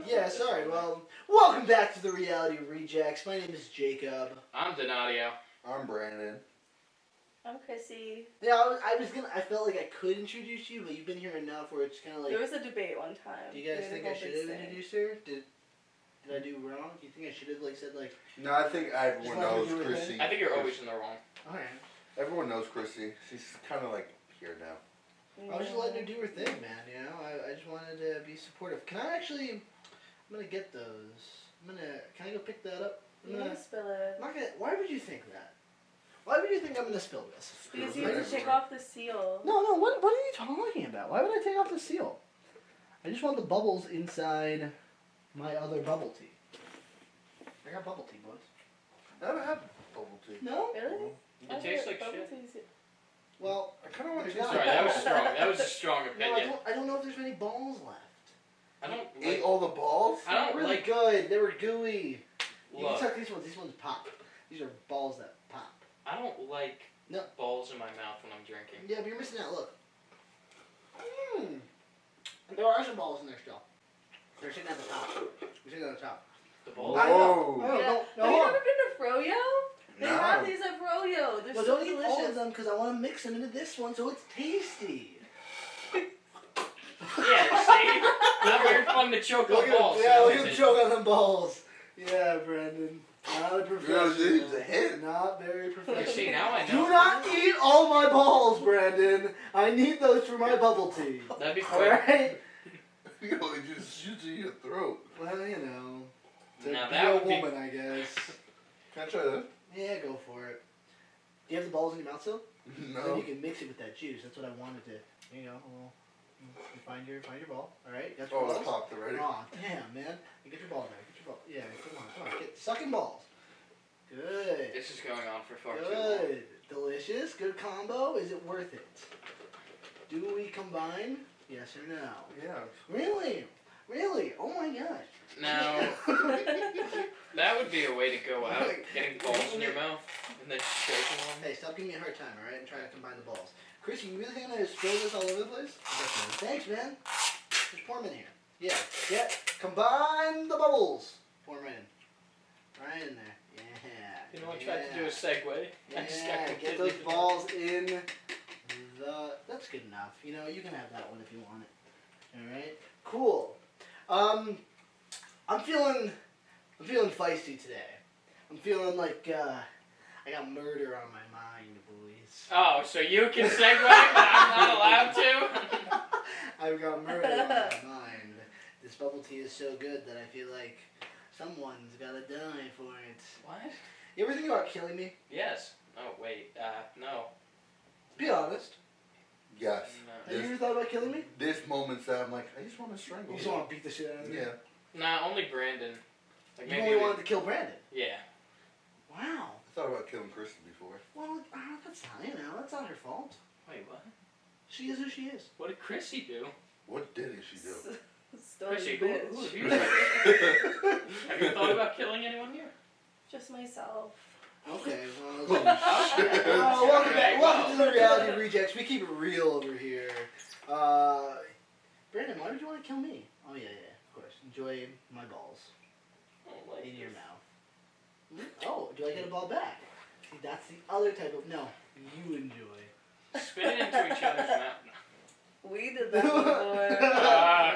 Yeah, sorry. Well, welcome back to the Reality Rejects. My name is Jacob. I'm Donadio. I'm Branden. I'm Chrissy. Yeah, I felt like I could introduce you, but you've been here enough where it's kind of like. There was a debate one time. Do you guys think I should have introduced her? Did I do wrong? Do you think I should have said like? No, I think everyone knows Chrissy. I think you're always in the wrong. Okay. Everyone knows Chrissy. She's kind of like here now. I was just letting her do her thing, man. You know, I just wanted to be supportive. Can I actually? I'm gonna get those. Can I go pick that up? I'm gonna spill it. I'm not gonna. Why would you think that? Why would you think I'm gonna spill this? Because you have to take off the seal. No. What are you talking about? Why would I take off the seal? I just want the bubbles inside my other bubble tea. I got bubble tea, boys. I never had bubble tea. No? Really? It tastes like shit. Well, I kind of want to There's taste Sorry, it. that was strong. That was a strong no, opinion. I don't know if there's any balls left. I don't Ate like. all the balls? I don't Really like. good. They were gooey. You Look, can suck these ones. These ones pop. These are balls that pop. I don't like No. balls in my mouth when I'm drinking. Yeah, but you're missing out. Look. There are some balls in there still. They're sitting at the top. They're sitting at the top. The balls. I know. Whoa. Yeah. Have you never been to Froyo? They No. have these at Froyo. They're Well, so don't eat all delicious. of them because I want to mix them into this one so it's tasty. Yeah, see? Not very fun to choke on balls. Yeah, you look know, at him is it? choke on them balls. Yeah, Branden. Not a professional. it's a hit. Not very You professional. see, now I Do know. not eat all my balls, Branden. I need those for my bubble tea. That'd be All quick. right. You know, it just shoots in your throat. Well, you know. To Now be that a would be- woman, I guess. Can I try that? Yeah, go for it. Do you have the balls in your mouth still? Then No. you can mix it with that juice. That's what I wanted to. There you go. You find your ball. All right. Got your Oh, balls. it's popped already. Aw, damn, man. You get your ball back. Get your ball. Yeah, come on. Get sucking balls. Good. This is going on for far too long. Good. Delicious. Good combo. Is it worth it? Do we combine? Yes or no? Yeah. Really? Really? Oh my gosh. Now, that would be a way to go out, getting balls in your mouth and then shaking them. Hey, stop giving me a hard time, alright? I'm trying to combine the balls. Chris, you really think I'm going to spill this all over the place? Thanks, man. Just pour them in here. Yeah. Get. Combine the bubbles. Pour them in. Right in there. Yeah. You know, I tried to do a segue. I just got Yeah, get completely those balls in the... That's good enough. You know, you can have that one if you want it. Alright? Cool. I'm feeling feisty today. I'm feeling like, I got murder on my mind, boys. Oh, so you can segue, but I'm not allowed to? I've got murder on my mind. This bubble tea is so good that I feel like someone's gotta die for it. What? You ever think about killing me? Yes. Oh, wait. No. Be honest. Yes. No. Have you ever thought about killing me? There's moments that I'm like, I just want to strangle You you. just want to beat the shit out of me? Yeah. Nah, only Branden. Like You maybe only wanted to kill Branden? Yeah. Wow. I thought about killing Kristen before. Well, that's not, you know, that's not her fault. Wait, what? She is who she is. What did Chrissy do? What did she do? Chrissy, Story who bitch. have you have you thought about killing anyone here? Just myself. Okay, well, Holy shit. welcome to the Reality Rejects. We keep it real over here. Branden, why would you want to kill me? Oh, yeah, of course. Enjoy my balls Oh, like in your this. mouth. Oh, do I get a ball back? See, that's the other type of... No, you enjoy. Spit it into each other's mouth. We did that before.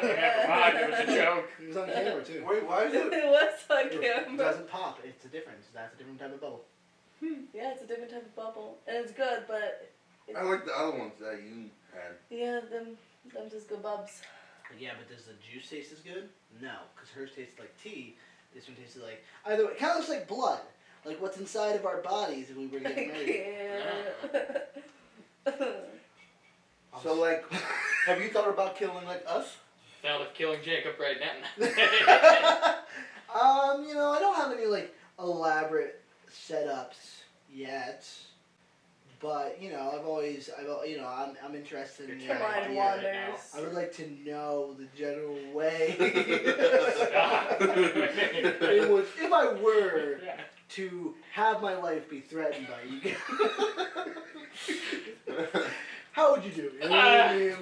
Never mind. It was a joke. It was on camera, too. Wait, why is It it? was on It camera. doesn't pop. It's a difference. That's a different type of bubble. Yeah, it's a different type of bubble. And it's good, but... I like the other ones that you had. Yeah, them just good bubs. Yeah, but does the juice taste as good? No, because hers tastes like tea. This one tasted like... Either way, it kind of looks like blood. Like what's inside of our bodies if we were to get married. So, like, have you thought about killing, like, us? Thought of killing Jacob right now. You know, I don't have any, like, elaborate setups yet. But, you know, I'm interested in the Your Mind idea. wanders. I would like to know the general way Stop. in which, if I were Yeah. to have my life be threatened by you guys, how would you do it? You know what I mean?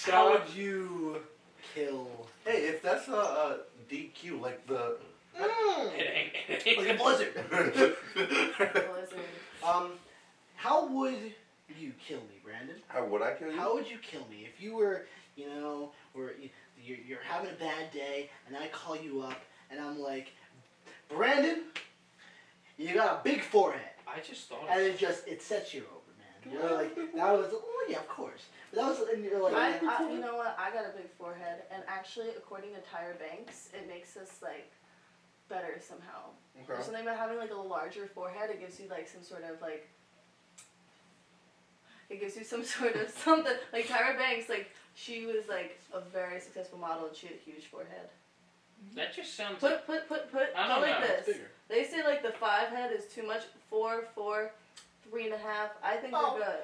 How would you kill Hey, if that's a DQ, like the... It ain't. Like a blizzard. Blizzard. How would you kill me, Branden? How would I kill you? How would you kill me if you were, you know, you're having a bad day and I call you up and I'm like, Branden, you got a big forehead. I just thought. And it sets you over, man. You're like, that was, oh yeah, of course. But that was, and you're like, You know what? I got a big forehead, and actually, according to Tyra Banks, it makes us like better somehow. Okay. There's something about having like a larger forehead. It gives you like some sort of like. It gives you some sort of something. Like Tyra Banks, like she was like a very successful model, and she had a huge forehead. That just sounds. Put. I don't like know. it's this. bigger. They say like the 5 head is too much. 4, 3.5. I think you're good.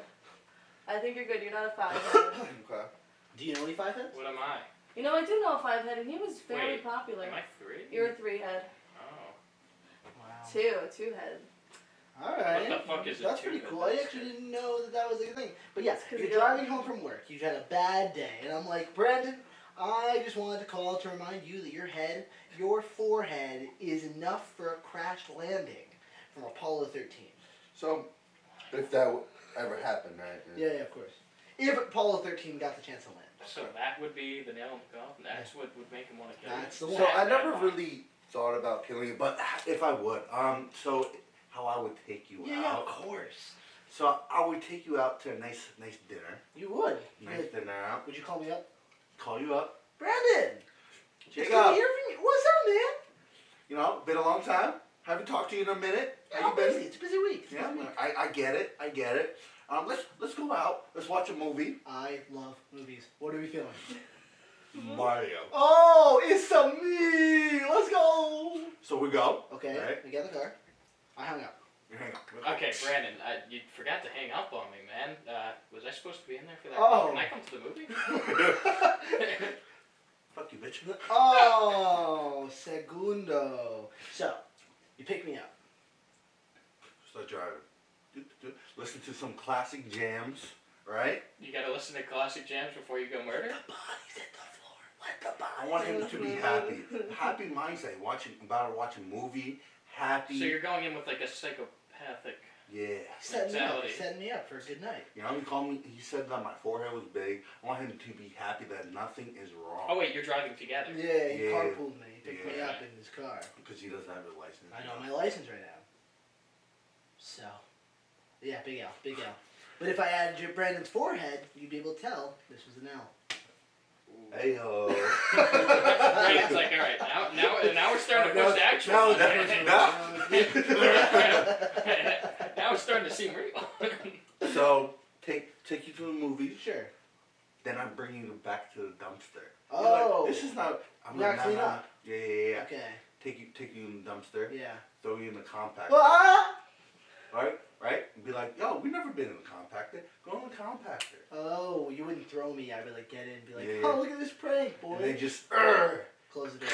I think you're good. You're not a 5 head. Okay. Do you know any 5 heads? What am I? You know, I do know a 5 head, and he was fairly Wait, popular. Am I 3? You're a 3 head. Oh. Wow. 2 head. Alright. What the fuck is a That's 2 pretty head? cool. I actually didn't know that was a thing. But yeah, 'cause you're you driving home from work. You've had a bad day. And I'm like, Branden, I just wanted to call to remind you that your forehead is enough for a crash landing from Apollo 13. So, if that ever happened, right? Yeah, of course. If Apollo 13 got the chance to land. So that would be the nail in the coffin. That's what would make him want to kill you. That's the one. So I never really thought about killing you, but if I would, so how I would take you Yeah, out. of course. So I would take you out to a nice dinner. You would. Nice dinner out. Would you call me up? Call you up. Branden! Check Good to out. hear from you. What's up, man? You know, been a long time. Haven't talked to you in a minute. Yeah, How I'm you been? busy. It's a busy week. It's a Yeah, busy week. I get it. Let's go out. Let's watch a movie. I love movies. What are we feeling? Mario. Oh, it's a me! Let's go! So we go. Okay, Right. we get in the car. I hung up. Hang on. Okay, Branden, you forgot to hang up on me, man. Was I supposed to be in there for that? Oh. Can I come to the movie? Fuck you, bitch. Oh, segundo. So, you pick me up. Start driving. Listen to some classic jams, right? You gotta listen to classic jams before you go murder? The body's at the floor. Let the body. I want him to be happy. Happy mindset. About to watch a movie. Happy. So you're going in with like a psychopathic. Yeah. Setting me up. mentality. He's setting me up for a good night. You know, he said that my forehead was big. I want him to be happy that nothing is wrong. Oh wait, you're driving together. Yeah, he Yeah. carpooled me. He picked me Yeah. up in his car. Because he doesn't have a license. I know my license right now. So, yeah, big L, big L. But if I added your Branden's forehead, you'd be able to tell this was an L. Hey ho. Brandon's like, alright, now we're starting to push the actual. now- Now it's starting to seem real. So take you to the movie. Sure. Then I'm bringing you back to the dumpster. Oh. You're like, this is not. I'm You gotta like, clean nah. up. Yeah. Okay. Take you in the dumpster. Yeah. Throw you in the compactor. Ah! Right? And be like, yo, we've never been in the compactor. Go in the compactor. Oh, you wouldn't throw me. I'd be like, get in and be like, Yeah. oh, look at this prank, boy. And then just. Close the door.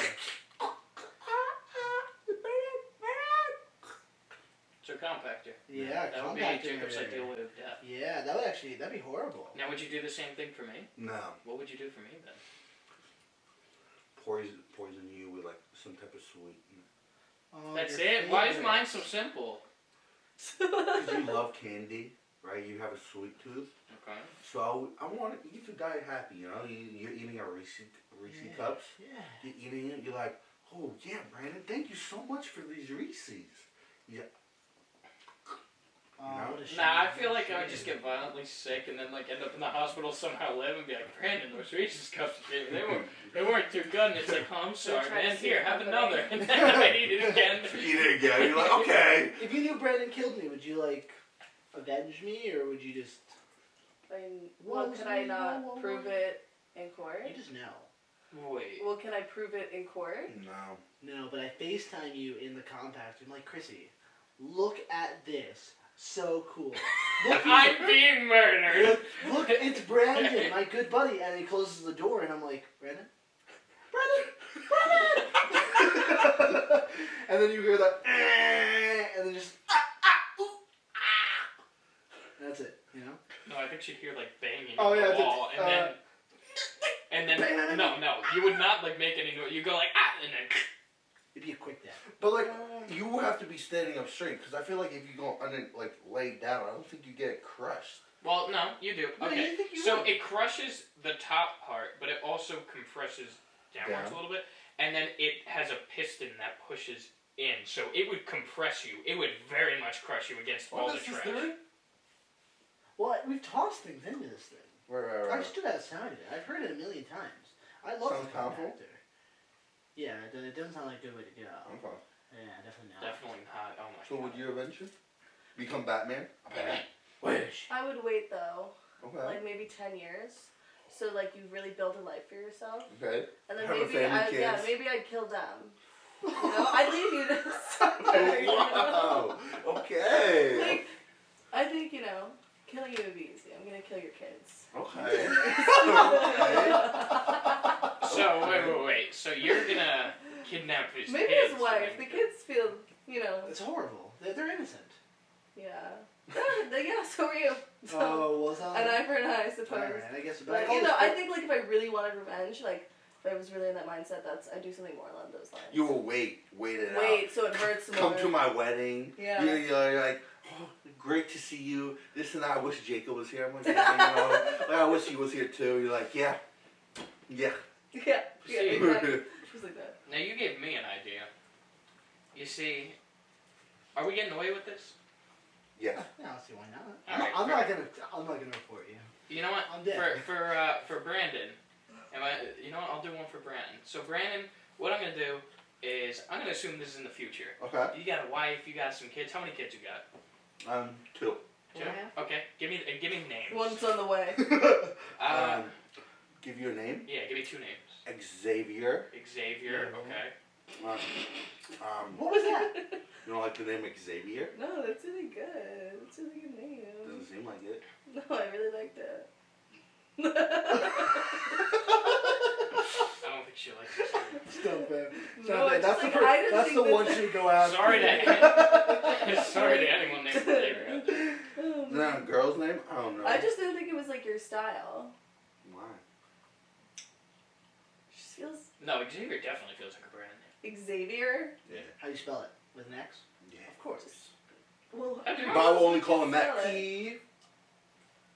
So compactor. Yeah, That would be compactor. Jacob's ideal way of death. Yeah, that'd be horrible. Now would you do the same thing for me? No. What would you do for me then? Poison you with like some type of sweet. Oh, That's your it? Why is favorite. mine so simple? Because you love candy, right? You have a sweet tooth. Okay. So I want you to die happy, you know? You're eating a Reese Yeah. cups. Yeah. You're eating it. You're like, oh yeah, Branden, thank you so much for these Reese's. Yeah. Oh, know? what a shame. Nah, I feel like I would just get violently sick and then like end up in the hospital somehow live and be like, Branden, those Reese's cups you gave me, they weren't too good. And it's like, oh, I'm sorry, trying to man. see Here, the have company. another. And then I eat it again. Eat it again. You're like, okay. If you knew Branden killed me, would you like avenge me, or would you just? I mean, well, could I not prove it in court? You just know. Wait. Well, can I prove it in court? No. No, but I FaceTime you in the compactor. I'm like, Chrissy, look at this. So cool. Look, I'm being murdered. look, it's Branden, my good buddy. And he closes the door, and I'm like, Branden? Branden! And then you hear that, and then just, ooh, That's it, you know? No, I think she'd hear like banging Oh, on yeah, the it's a- wall, and and then no, you would not like make any noise. You go like and then. It'd be a quick death. But like, you have to be standing up straight because I feel like if you go under, like lay down, I don't think you get crushed. Well, no, you do. No, Okay, you think you so would. it crushes the top part, but it also compresses downwards a little bit, and then it has a piston that pushes in, so it would compress you. It would very much crush you against all the trash. Well, we've tossed things into this thing. Right. I stood outside of it. I've heard it a million times. I love Sounds the powerful. compactor. Yeah, it doesn't sound like a good way to go. Okay. Yeah, definitely not. Definitely not. Oh my So god. would you eventually become Batman? Wish. I would wait though, Okay. like maybe 10 years. So like you really build a life for yourself, Okay. and then Have a maybe family, kids. maybe I'd kill them. You know, I'd leave you to suffer. You know? Wow. Okay. Like, I think killing you would be easy. I'm gonna kill your kids. Okay. So wait. So you're gonna kidnap his Maybe kids? his wife. The kids feel, It's horrible. They're innocent. yeah. Yeah, so are you. So, Was I? an eye for an eye, I suppose. Alright, I guess. But I think like if I really wanted revenge, like if I was really in that mindset, I'd do something more along those lines. You will wait it out. Wait, so it hurts more. Come to my wedding. Yeah. You're like, oh, great to see you. This and that. I wish Jacob was here. I'm like, yeah, like, I wish he was here too. You're like, yeah. Yeah, See, exactly. Just like that. Now you gave me an idea. You see, are we getting away with this? Yes. Yeah, I'll see why not. Alright, I'm not gonna report you. You know what? I'm dead. For Branden, you know what? I'll do one for Branden. So Branden, what I'm gonna do is I'm gonna assume this is in the future. Okay. You got a wife, you got some kids. How many kids you got? 2. Two. Okay. Give me names. One's on the way. Give you a name. Yeah, give me 2 names. Xavier. Xavier. Mhm. Okay. What was that? You don't like the name Xavier? No, that's really good. That's a really good name. Doesn't seem like it. No, I really liked it. I don't think she likes this. Stop it. No, it's That's just the like, I didn't that's the think one that- she go after. Sorry to anyone named Xavier out there. Is that a girl's name? I don't know. I just didn't think it was like your style. Why? It just feels No, Xavier definitely feels like a Branden. Xavier. Yeah. How do you spell it? With an X? Yeah. Of course. Well, I do. But I will only call him X.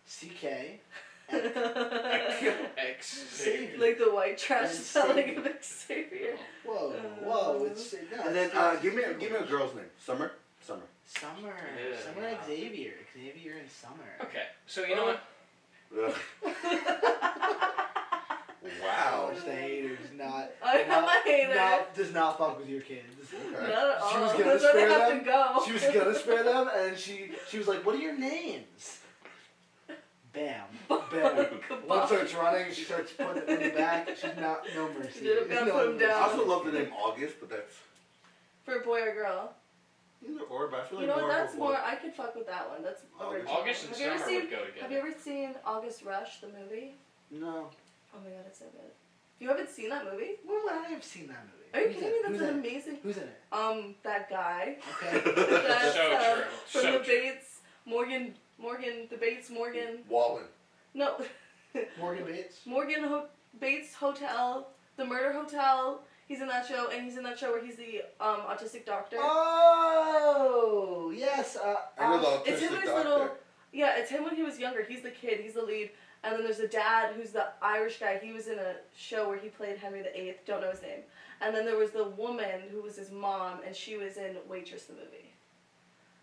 T-C-K. X. Xavier. like the white trash And spelling of Xavier. Whoa, it's no, And then it's- give me a girl's name. Summer. Summer. Yeah. Summer and Xavier. Xavier and Summer. Okay, so you know what? Ugh. Wow. Just the haters, not. I'm a hater. Does not fuck with your kids. Okay. Not at all. She was gonna That's why they spare have them. to go. She was gonna spare them, and she was like, "What are your names?" Bam, bam. One starts running, she starts putting it in the back. She's no mercy. You gotta No put 'em mercy. I down. also love the name August, but that's For a boy or girl. either or. But I feel You like know what? more That's of a more. boy. I could fuck with that one. That's August. original. August and Have you ever summer seen? would go together. Have you ever seen August Rush, the movie? No. Oh my god, it's so good. If you haven't seen that movie, Well, I have seen that movie. are you Who's kidding in me? it? That's Who's an in it? amazing. Who's in it? That guy. Okay. That's So true. from So the true. Bates Morgan, the Bates Morgan. Wallen. No, Morgan Bates. Bates Hotel, the Murder Hotel. He's in that show, and he's in that show where he's the autistic doctor. Oh yes. I know the It's him autistic and his doctor. little. Yeah, it's him when he was younger. He's the kid. He's the lead. And then there's a dad who's the Irish guy. He was in a show where he played Henry VIII. Don't know his name. And then there was the woman who was his mom, and she was in Waitress the movie.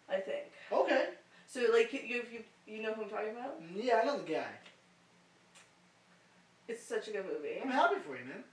I think. Okay. So like you know who I'm talking about? Yeah, I know the guy. It's such a good movie. I'm happy for you, man.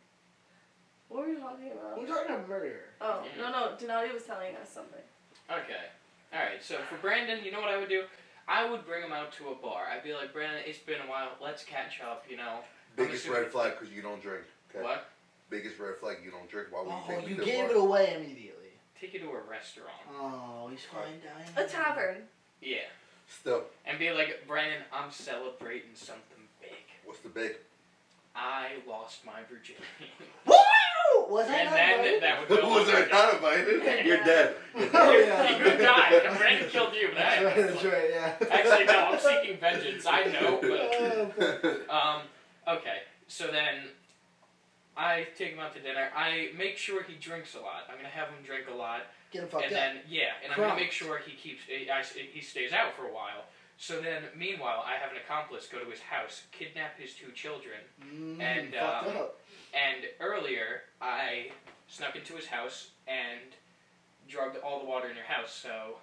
What were you talking about? We're talking about murder. Oh Yeah. no, Denali was telling us something. Okay. Alright, so for Branden, you know what I would do? I would bring him out to a bar. I'd be like, Branden, it's been a while. Let's catch up, you know. Biggest red flag because you don't drink. Okay? What? Biggest red flag you don't drink. Why would you Oh, take me you to a gave bar? it away immediately. Take you to a restaurant. Oh, he's fine dying. A tavern. Yeah. Still, And be like, Branden, I'm celebrating something big. what's the big? I lost my virginity. Woo! Was I And not then invited? that would go Was over. I not invited? You're dead. You're Oh, dead. yeah. You died. And Branden killed you. That's That. right, that's right, yeah. Actually, no, I'm seeking vengeance. I know, but Oh, fuck. okay. So then I take him out to dinner. I make sure he drinks a lot. I'm gonna have him drink a lot. Get him fucked and up. then I'm gonna make sure he stays out for a while. So then, meanwhile, I have an accomplice go to his house, kidnap his 2 children, and fucked up. and earlier I snuck into his house and drugged all the water in your house. So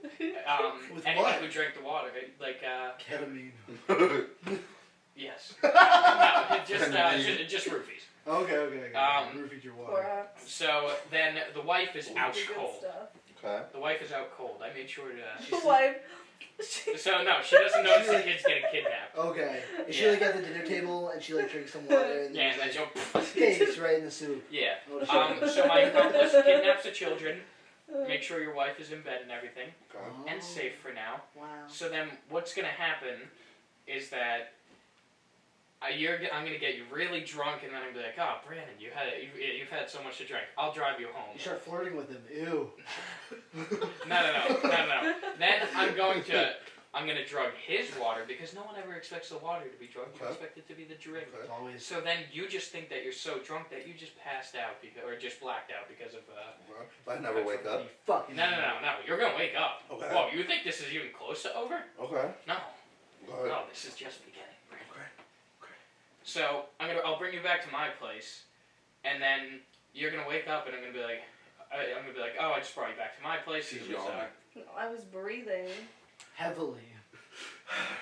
With anyone what? who drank the water, like Ketamine. yes, no, just roofies. Okay. Roofied your water. Borax. So then the wife is out Good cold. stuff. Okay. The wife is out cold. I made sure to. The wife. So no, she doesn't notice the kid's getting kidnapped. Okay. Is she like at the dinner table and she like drinks some water and Yeah, then and then like, steaks right in the soup? Yeah. Oh, shit. So my accomplice kidnaps the children. Make sure your wife is in bed and everything, Okay. and safe for now. Wow. So then, what's gonna happen is that I'm gonna get you really drunk, and then I'm gonna be like, "Oh, Branden, you've had so much to drink. I'll drive you home." You start flirting with him. Ew. No. Then I'm gonna drug his water because no one ever expects the water to be drugged. You Okay. expect it to be the drink. Okay. Always. So then you just think that you're so drunk that you just passed out or just blacked out because of. I never wake up. You fucking. No. You're gonna wake up. Okay. Whoa, you think this is even close to over? Okay. No. Go ahead. No, this is just beginning. Okay. So I'll bring you back to my place, and then you're gonna wake up, and I'm gonna be like, oh, I just brought you back to my place. She's It was, yawning. No, I was breathing. Heavily.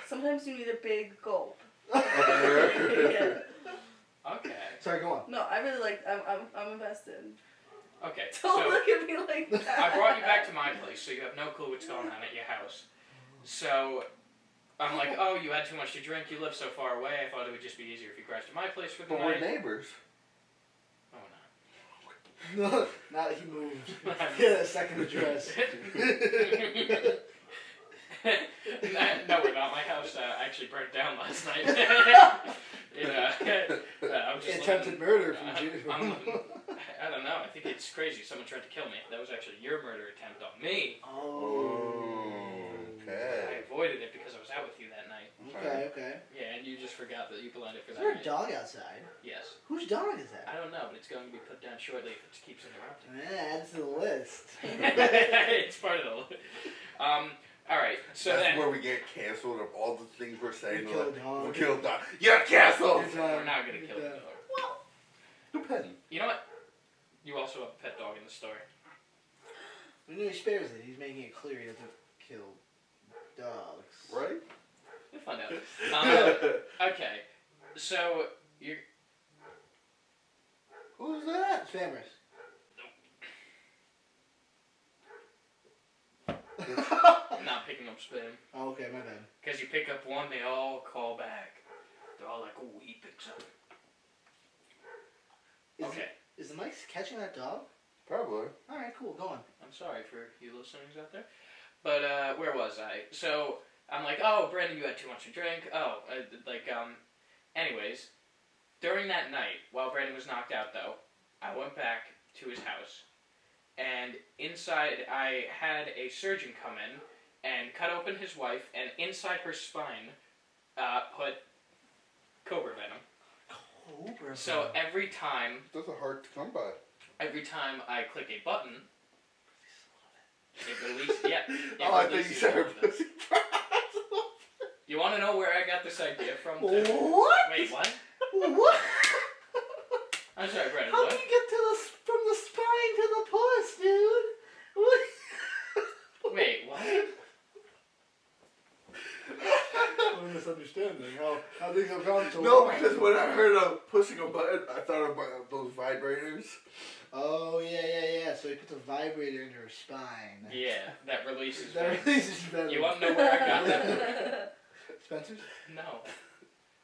Sometimes you need a big gulp. Okay. Yeah. Okay. Sorry, go on. No, I really like. I'm invested. Okay. Don't So look at me like that. I brought you back to my place, so you have no clue what's going on at your house. So I'm like, oh, you had too much to drink. You live so far away. I thought it would just be easier if you crashed at my place for the But night. we're neighbors. Oh No, now that he moved. He had a second address. No, we're not. My house actually burnt down last night. I'm just Attempted murder from you. I don't know. I think it's crazy. Someone tried to kill me. That was actually your murder attempt on me. Oh. I Okay. avoided it because I was out with you that night. Okay. Yeah, and you just forgot that you blended for Is that there a night. dog outside? Yes. Whose dog is that? I don't know, but it's going to be put down shortly if it keeps interrupting. Yeah, add to the list. It's part of the. Alright, so That's then. where we get canceled of all the things we're saying. We killed a dog. We killed a dog. You're canceled! We're not going to kill the dog. Well, depending. You know what? You also have a pet dog in the story. When he spares it, he's making it clear he doesn't kill dogs. Right? We'll find out. Okay, so you're. Who's that? Spammers. I'm not picking up spam. Oh, okay, my bad. Because you pick up one, they all call back. They're all like, oh, he picks up. Okay. Is the mic catching that dog? Probably. Alright, cool, go on. I'm sorry for you listeners out there. But, where was I? So, I'm like, oh, Branden, you had too much to drink. Oh, anyways, during that night, while Branden was knocked out, though, I went back to his house. And inside, I had a surgeon come in and cut open his wife, and inside her spine, put cobra venom. Cobra So every time Those are hard to come by. I click a button, it releases. Yeah. Oh, I think you said her this. pussy. You want to know where I got this idea from? What? Wait, what? What? I'm sorry, Branden. How What? do you get from the spine to the puss, dude? What? Wait, what? I'm misunderstanding how things have gone so No, wrong. because when I heard of pushing a button, I thought about those vibrators. Oh, yeah. So he puts a vibrator in her spine. Yeah, that releases. That venom. releases venom. You want to know where I got that? Spencer's? No.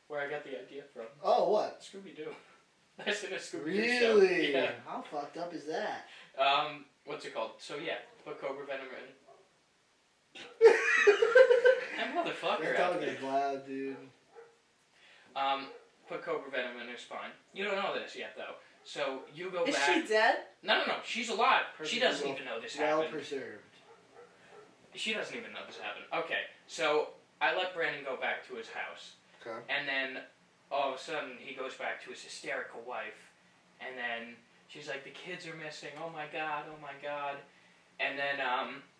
Where I got the idea from? Oh, what? Scooby Doo. That's in a Scooby Doo show. Really? Yeah. How fucked up is that? What's it called? So yeah, put cobra venom in. That motherfucker That out dog there. is loud, dude. Put cobra venom in her spine. You don't know this yet, though. So you go Is back. she dead? No. She's alive. She Perfectly doesn't well- even know this Well happened. preserved. She doesn't even know this happened. Okay, so I let Branden go back to his house, Okay. and then all of a sudden he goes back to his hysterical wife, and then she's like, the kids are missing, oh my god. And then,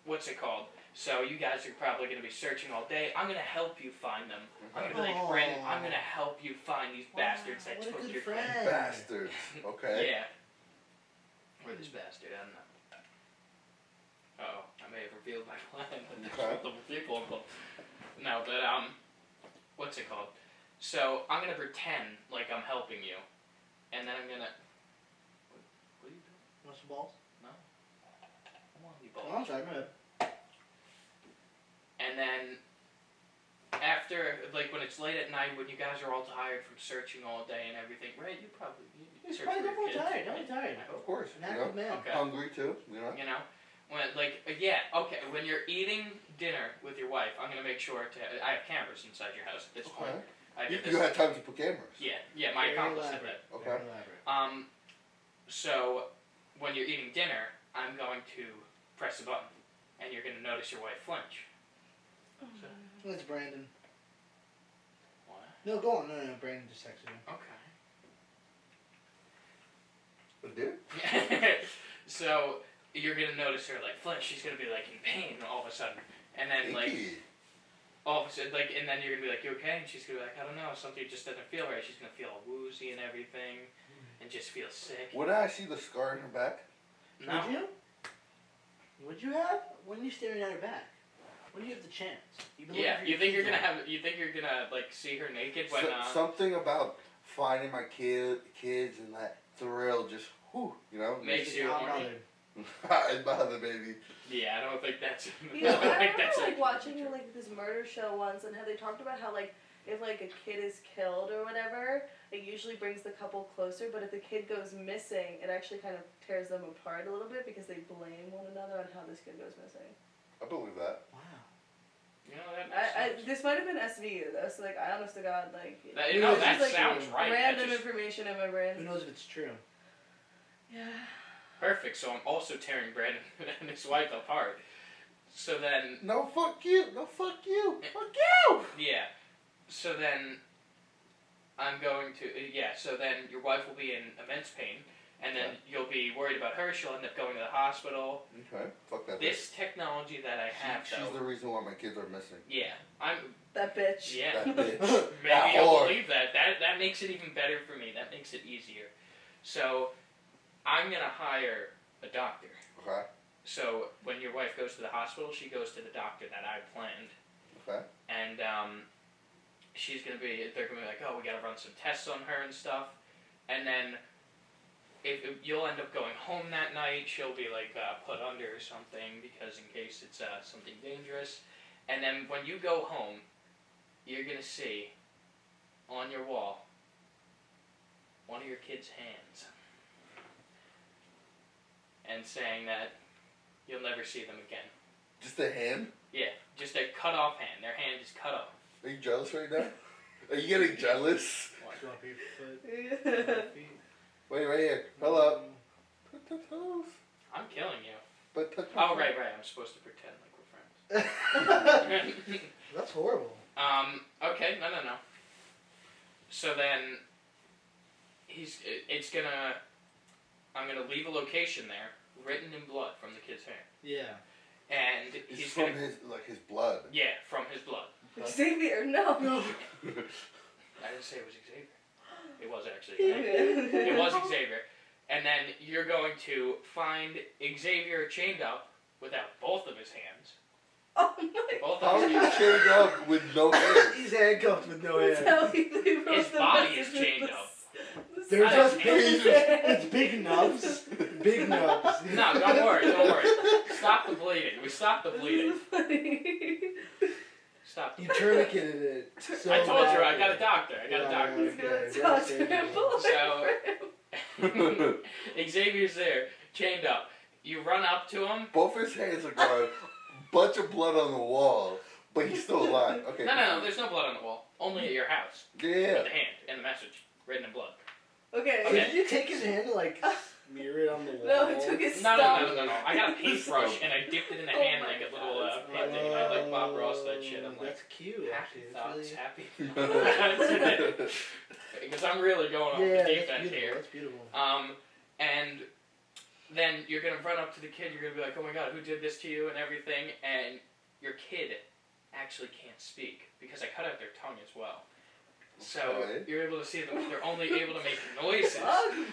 what's it called? So you guys are probably going to be searching all day. I'm going to help you find them. I'm going to be like, Branden, I'm going to help you find these bastards that took your friend. Bastards. Okay. Yeah. Or this bastard, I don't know. Uh-oh, I may have revealed my plan. Okay. The people involved. No, but, what's it called? So, I'm going to pretend like I'm helping you. And then I'm going to... What are you doing? Want some balls? No. I want you Oh, balls. I'm sorry, go ahead. And then, after, like, when it's late at night, when you guys are all tired from searching all day and everything, right? You He's search probably for your kids. definitely tired. Definitely tired. I Of hope. course. An active man. Okay. Hungry too. You know. You know, when when you're eating dinner with your wife, I'm gonna make sure to. I have cameras inside your house at this point. Okay. I did You this. had time to put cameras. Yeah, my Very accomplice did elaborate. that. Okay. Very elaborate. So when you're eating dinner, I'm going to press a button, and you're gonna notice your wife flinch. So, It's Branden. what? No, go on. No, Branden just texted you. Okay. It did? So you're gonna notice her like flinch. She's gonna be like in pain all of a sudden, and then like Icky. all of a sudden and then you're gonna be like, "You okay?" And she's gonna be like, "I don't know, something just doesn't feel right." She's gonna feel all woozy and everything, and just feel sick. Would I see the scar in her back? No. Would you? Would you have? When are you staring at her back? When do you have the chance? Yeah, you think you're gonna like see her naked when Something about finding my kids and that thrill just makes you horny? I'd bother, baby. Yeah, I don't think that's. You know, I remember that's like watching like this murder show once, and how they talked about how like if like a kid is killed or whatever, it usually brings the couple closer. But if the kid goes missing, it actually kind of tears them apart a little bit because they blame one another on how this kid goes missing. I believe that. Wow. You know, that makes sense. This might have been SVU though, so like I honest to God like That, You know, that it's just, like, sounds right. That random just- information in my brain. Who knows if it's true? Yeah. Perfect. So I'm also tearing Branden and his wife apart. So then, No, fuck you. No, fuck you. Fuck you. yeah. So then, I'm going to So then your wife will be in immense pain, and then you'll be worried about her. She'll end up going to the hospital. Okay. Fuck that. This technology that I have, She's though. the reason why my kids are missing. Yeah, I'm. That bitch. Yeah. That bitch. Maybe That you'll whore. believe that. That makes it even better for me. That makes it easier. So, I'm gonna hire a doctor. Okay. So when your wife goes to the hospital, she goes to the doctor that I planned. Okay. And they're gonna be like, oh, we gotta run some tests on her and stuff. And then if you'll end up going home that night, she'll be like put under or something because in case it's something dangerous. And then when you go home, you're gonna see on your wall one of your kids' hands. And saying that you'll never see them again. Just a hand? Yeah, just a cut off hand. Their hand is cut off. Are you jealous right now? Are you getting jealous? Drop your foot. Drop your feet. Wait, right here. Hold up. Put the toes. I'm killing you. But Oh, right. I'm supposed to pretend like we're friends. That's horrible. Okay, no. So then, I'm gonna leave a location there, written in blood from the kid's hand. Yeah. And It's he's from gonna, his blood. yeah, from his blood. Xavier, no. I didn't say it was Xavier. It was actually Xavier. It was Xavier. And then you're going to find Xavier chained up without both of his hands. Oh my Both How of are his you hands. chained up with no hands? He's handcuffed with no That's hands. how he wrote His the body is message chained with up. They're I just don't big. know. It's big nubs. Big nubs. No, don't worry. Stop the bleeding. We stopped the bleeding. Stop the You bleeding. tourniqueted it. So I told you, I badly. got a doctor. He's Okay, gonna talk to devastating. him. Pull So- him. Xavier's there, chained up. You run up to him. Both his hands are gone. Bunch of blood on the wall, but he's still alive. Okay. No, there's no blood on the wall. Only at your house. Yeah. With the hand and the message written in blood. Okay. So did you take his hand and like smear it on the wall? No, he took his No. stump. I got a paintbrush and I dipped it in the Oh hand my like a little God, painting. I like Bob Ross that shit. I'm like, That's cute. happy Actually, thoughts, it's really... happy. because I'm really going off the deep end here. That's beautiful. And then you're gonna run up to the kid. You're gonna be like, "Oh my God, who did this to you?" and everything. And your kid actually can't speak because I cut out their tongue as well. So you're able to see them. They're only able to make noises.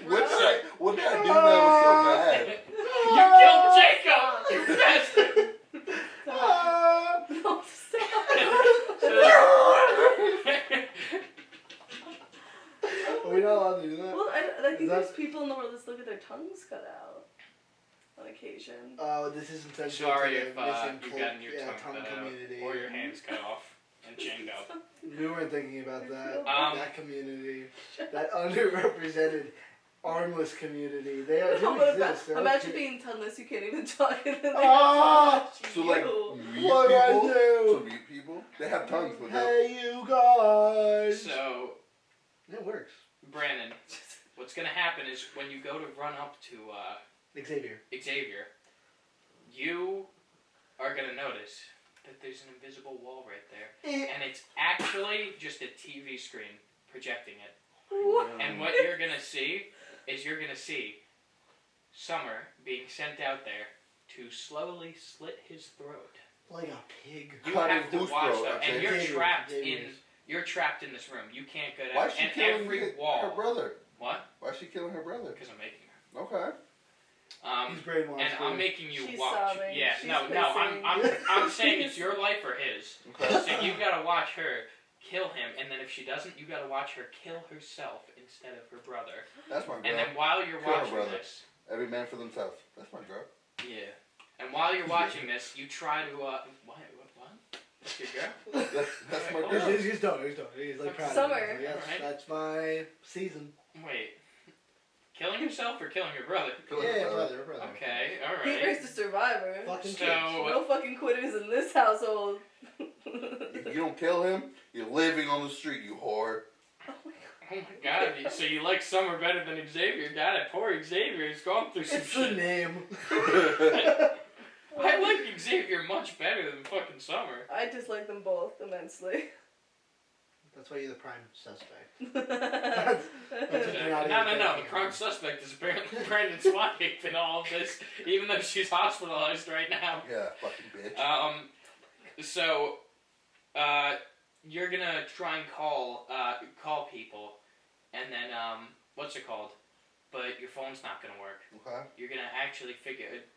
What did I do that was so bad? You killed Jacob! You bastard! No, stop. Are we not allowed to do that? Well, I think there's people in the world that still get their tongues cut out on occasion. Oh, this isn't sensitive. Sorry to if the you've gotten your tongue cut out community. or your hands cut off and chained up. We weren't thinking about that. That Community, that underrepresented, armless community. They do exist. Imagine being tongueless, you can't even talk. And then So like mute What do I people? do? So mute people? They have tongues, but Hey, you guys. So, It works. Branden, what's gonna happen is when you go to run up to Xavier, you are gonna notice that there's an invisible wall right there, and it's actually just a TV screen projecting it. And what you're gonna see is Summer being sent out there to slowly slit his throat. like a pig. You Cut have to his watch throat, them, okay. and you're Xavier. trapped in this room. You can't get why out. is she And killing every her wall. brother? What? Why is she killing her brother? Because I'm making her. Okay. He's brainwashed. And I'm making you She's watch. sobbing. Yeah, She's no. I'm saying it's your life or his. Okay. So you gotta watch her kill him, and then if she doesn't, you gotta watch her kill herself instead of her brother. That's my girl. And then while you're Kill her watching brother. this, Every man for themselves. That's my girl. yeah. And while you're watching this, you try to what? That's your girl? That's my Alright, girl. He's done. He's like proud Summer. of it. Yes, Alright. that's my season. Wait. Killing himself or killing your brother? Kill her brother. brother. Okay, He alright. raised a survivor. Fucking So- kids. No fucking quitters in this household. If you don't kill him, you're living on the street, you whore. Oh my God! So you like Summer better than Xavier? God, poor Xavier. He's gone through some It's the shit. name. I like Xavier much better than fucking Summer. I dislike them both immensely. That's why you're the prime suspect. No. The prime suspect is apparently Branden's wife in all of this, even though she's hospitalized right now. Yeah, fucking bitch. So, you're gonna try and call people, and then, what's it called? But your phone's not gonna work. Okay. You're gonna actually figure it.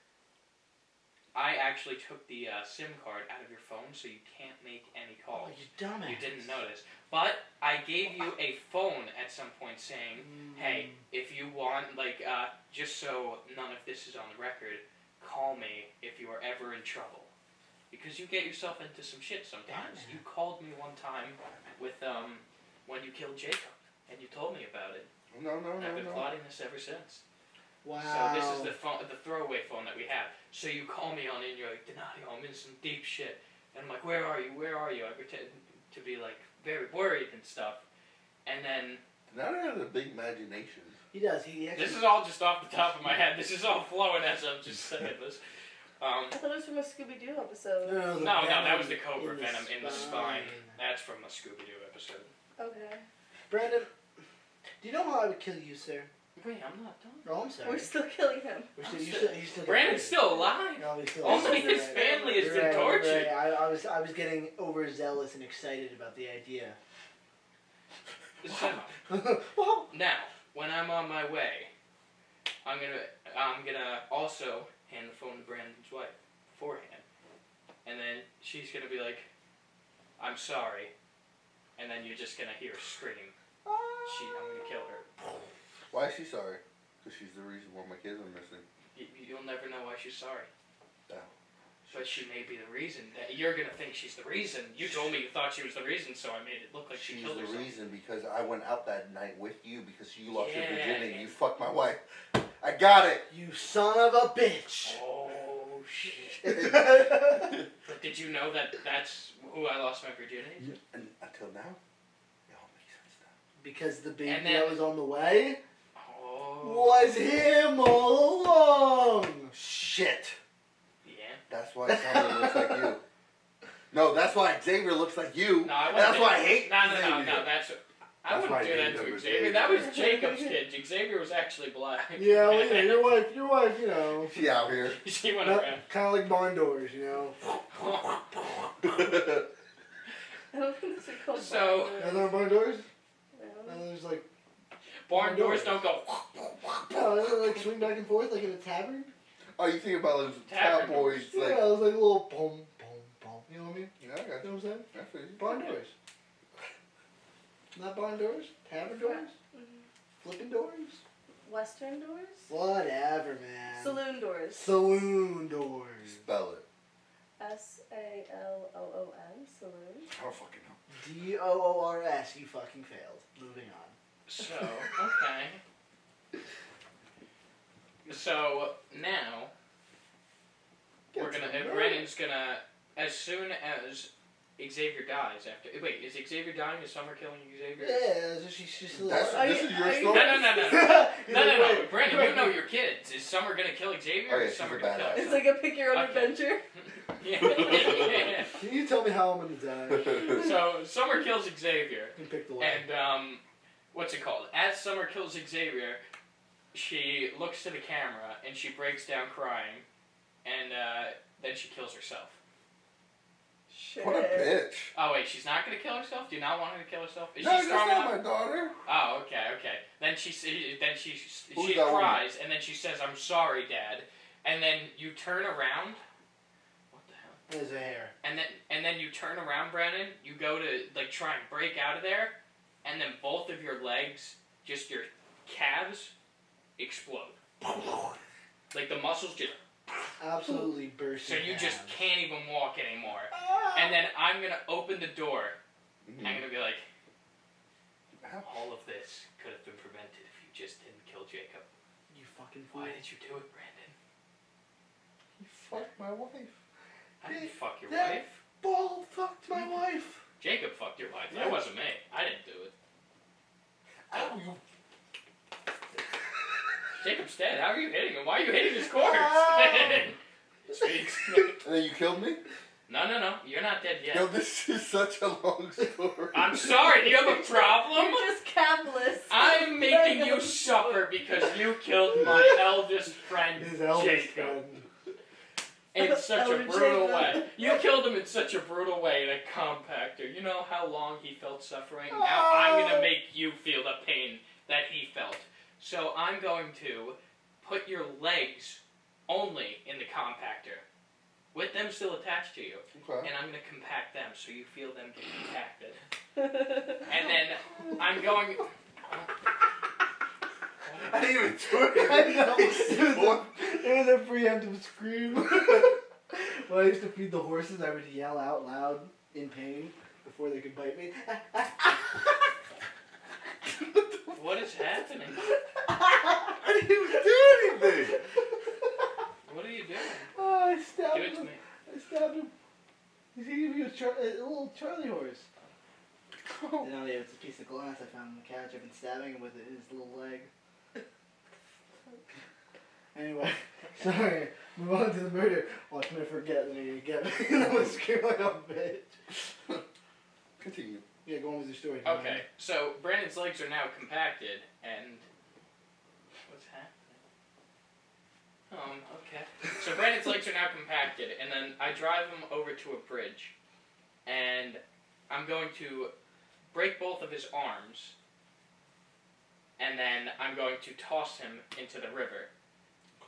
I actually took the SIM card out of your phone, so you can't make any calls. Oh, you dumbass. You didn't notice. But I gave you a phone at some point saying, hey, if you want, just so none of this is on the record, call me if you are ever in trouble. Because you get yourself into some shit sometimes. You called me one time with, when you killed Jacob, and you told me about it. No. And I've been plotting this ever since. Wow. So this is the phone, the throwaway phone that we have. So you call me on it and you're like, Donadio, I'm in some deep shit. And I'm like, where are you? I pretend to be like very worried and stuff. And then... Now he has a big imagination. He does. He actually... This is all just off the top of my head. This is all flowing as I'm just saying this. I thought it was from a Scooby-Doo episode. No, that was the Cobra Venom in the spine. That's from a Scooby-Doo episode. Okay. Branden, do you know how I would kill you, sir? Wait, I'm not done. Oh, I'm sorry. We're still killing him. He's still Brandon's still alive. No, he's still Only alive. his family has been tortured. Right. I was getting overzealous and excited about the idea. So, now, when I'm on my way, I'm gonna also hand the phone to Brandon's wife beforehand, and then she's gonna be like, "I'm sorry," and then you're just gonna hear her scream. I'm gonna kill her. Why is she sorry? Because she's the reason why my kids are missing. You'll never know why she's sorry. No. But she may be the reason. That you're gonna think she's the reason. You told me you thought she was the reason, so I made it look like she She's killed the herself. reason because I went out that night with you because you lost your Yeah. virginity. You fucked my wife. I got it. You son of a bitch. Oh shit! But did you know that that's who I lost my virginity? And until now, it all makes sense now. Because the baby And then- that was on the way Oh. was him all along. Shit. Yeah. That's why Summer looks like you. No, that's why Xavier looks like you. No, I wasn't. That's why I hate No. Xavier. That's. I That's wouldn't why do I that named to him Xavier. That was Jacob's kid. Xavier was actually black. Yeah, well, you know, your wife, you know. She out here. She went around. Kind of like barn doors, you know. I don't think this is called So- You know barn doors? I don't know. And there's like, Barn doors don't go. no, they like swing back and forth like in a tavern. Oh, you think about those Tavern cowboys, Yeah, like... it was like a little boom, boom, boom. You know what I mean? Yeah, I got You know you. what I'm saying? I feel you. Barn doors. Not barn doors? Tavern doors? Flipping doors? Western doors? Whatever, man. Saloon doors. Saloon doors. Spell it. SALOON. Saloon. I don't fucking know. DOORS. You fucking failed. Moving on. So, okay. So, now, Brandon's gonna, as soon as Xavier dies after, wait, is Xavier dying? Is Summer killing Xavier? Yeah, she's still That's, alive. this is your Are you- story? No. He's No, like, wait, Brandon, wait. you know your kids. Is Summer gonna kill Xavier Oh, or yeah, is she's Summer a gonna kill badass. him? It's like a pick your own Okay. adventure. Yeah. Can you tell me how I'm gonna die? So, Summer kills Xavier. You pick the one. And, what's it called? As Summer kills Xavier, she looks to the camera and she breaks down crying, and then she kills herself. Shit. What a bitch. Oh wait, she's not gonna kill herself? Do you not want her to kill herself? Is No, she that's strong not enough? my daughter. Oh, okay. Then she Who's that woman? cries, and then she says, "I'm sorry, Dad," and then you turn around. What the hell? There's a hair. And then you turn around, Brandon. You go to like try and break out of there, and then both of your legs, just your calves, explode. Like the muscles just. Absolutely burst. So you just can't even walk anymore. Ah! And then I'm gonna open the door. Mm. I'm gonna be like, all of this could have been prevented if you just didn't kill Jacob. You fucking fool. Why did you do it, Brandon? You fucked my wife. I didn't fuck your That- wife. Ball fucked my wife. Jacob fucked your wife. Yeah. That wasn't me. I didn't do it. Ow, you... Jacob's dead. How are you hitting him? Why are you hitting his corpse? Speaks. And then you killed me? No. You're not dead yet. Yo, this is such a long story. I'm sorry. Do you have a problem? You're just capless. I'm making you suffer because you killed my eldest friend, His eldest Jacob. friend. In such a Elder brutal Jacob. way. You killed him in such a brutal way in a compactor. You know how long he felt suffering? Now I'm going to make you feel the pain that he felt. So I'm going to put your legs only in the compactor, with them still attached to you, Okay. and I'm going to compact them so you feel them get compacted. And then I'm going... I didn't even do it. I know. It was a preemptive scream. When I used to feed the horses, I would yell out loud in pain before they could bite me. What is happening? I didn't even do anything. What are you doing? Oh, I stabbed Give it to him. me. I stabbed him. He gave me a little Charlie horse. Oh. And now yeah, it's a piece of glass I found on the couch. I've been stabbing him with it in his little leg. Anyway, sorry. Move on to the murder. Watch me forget that you're gonna get me. And I'm gonna scream like a bitch. Continue. Yeah, go on with your story. Okay, so Brandon's legs are now compacted, and what's happening? Okay. So Brandon's legs are now compacted, and then I drive him over to a bridge, and I'm going to break both of his arms, and then I'm going to toss him into the river.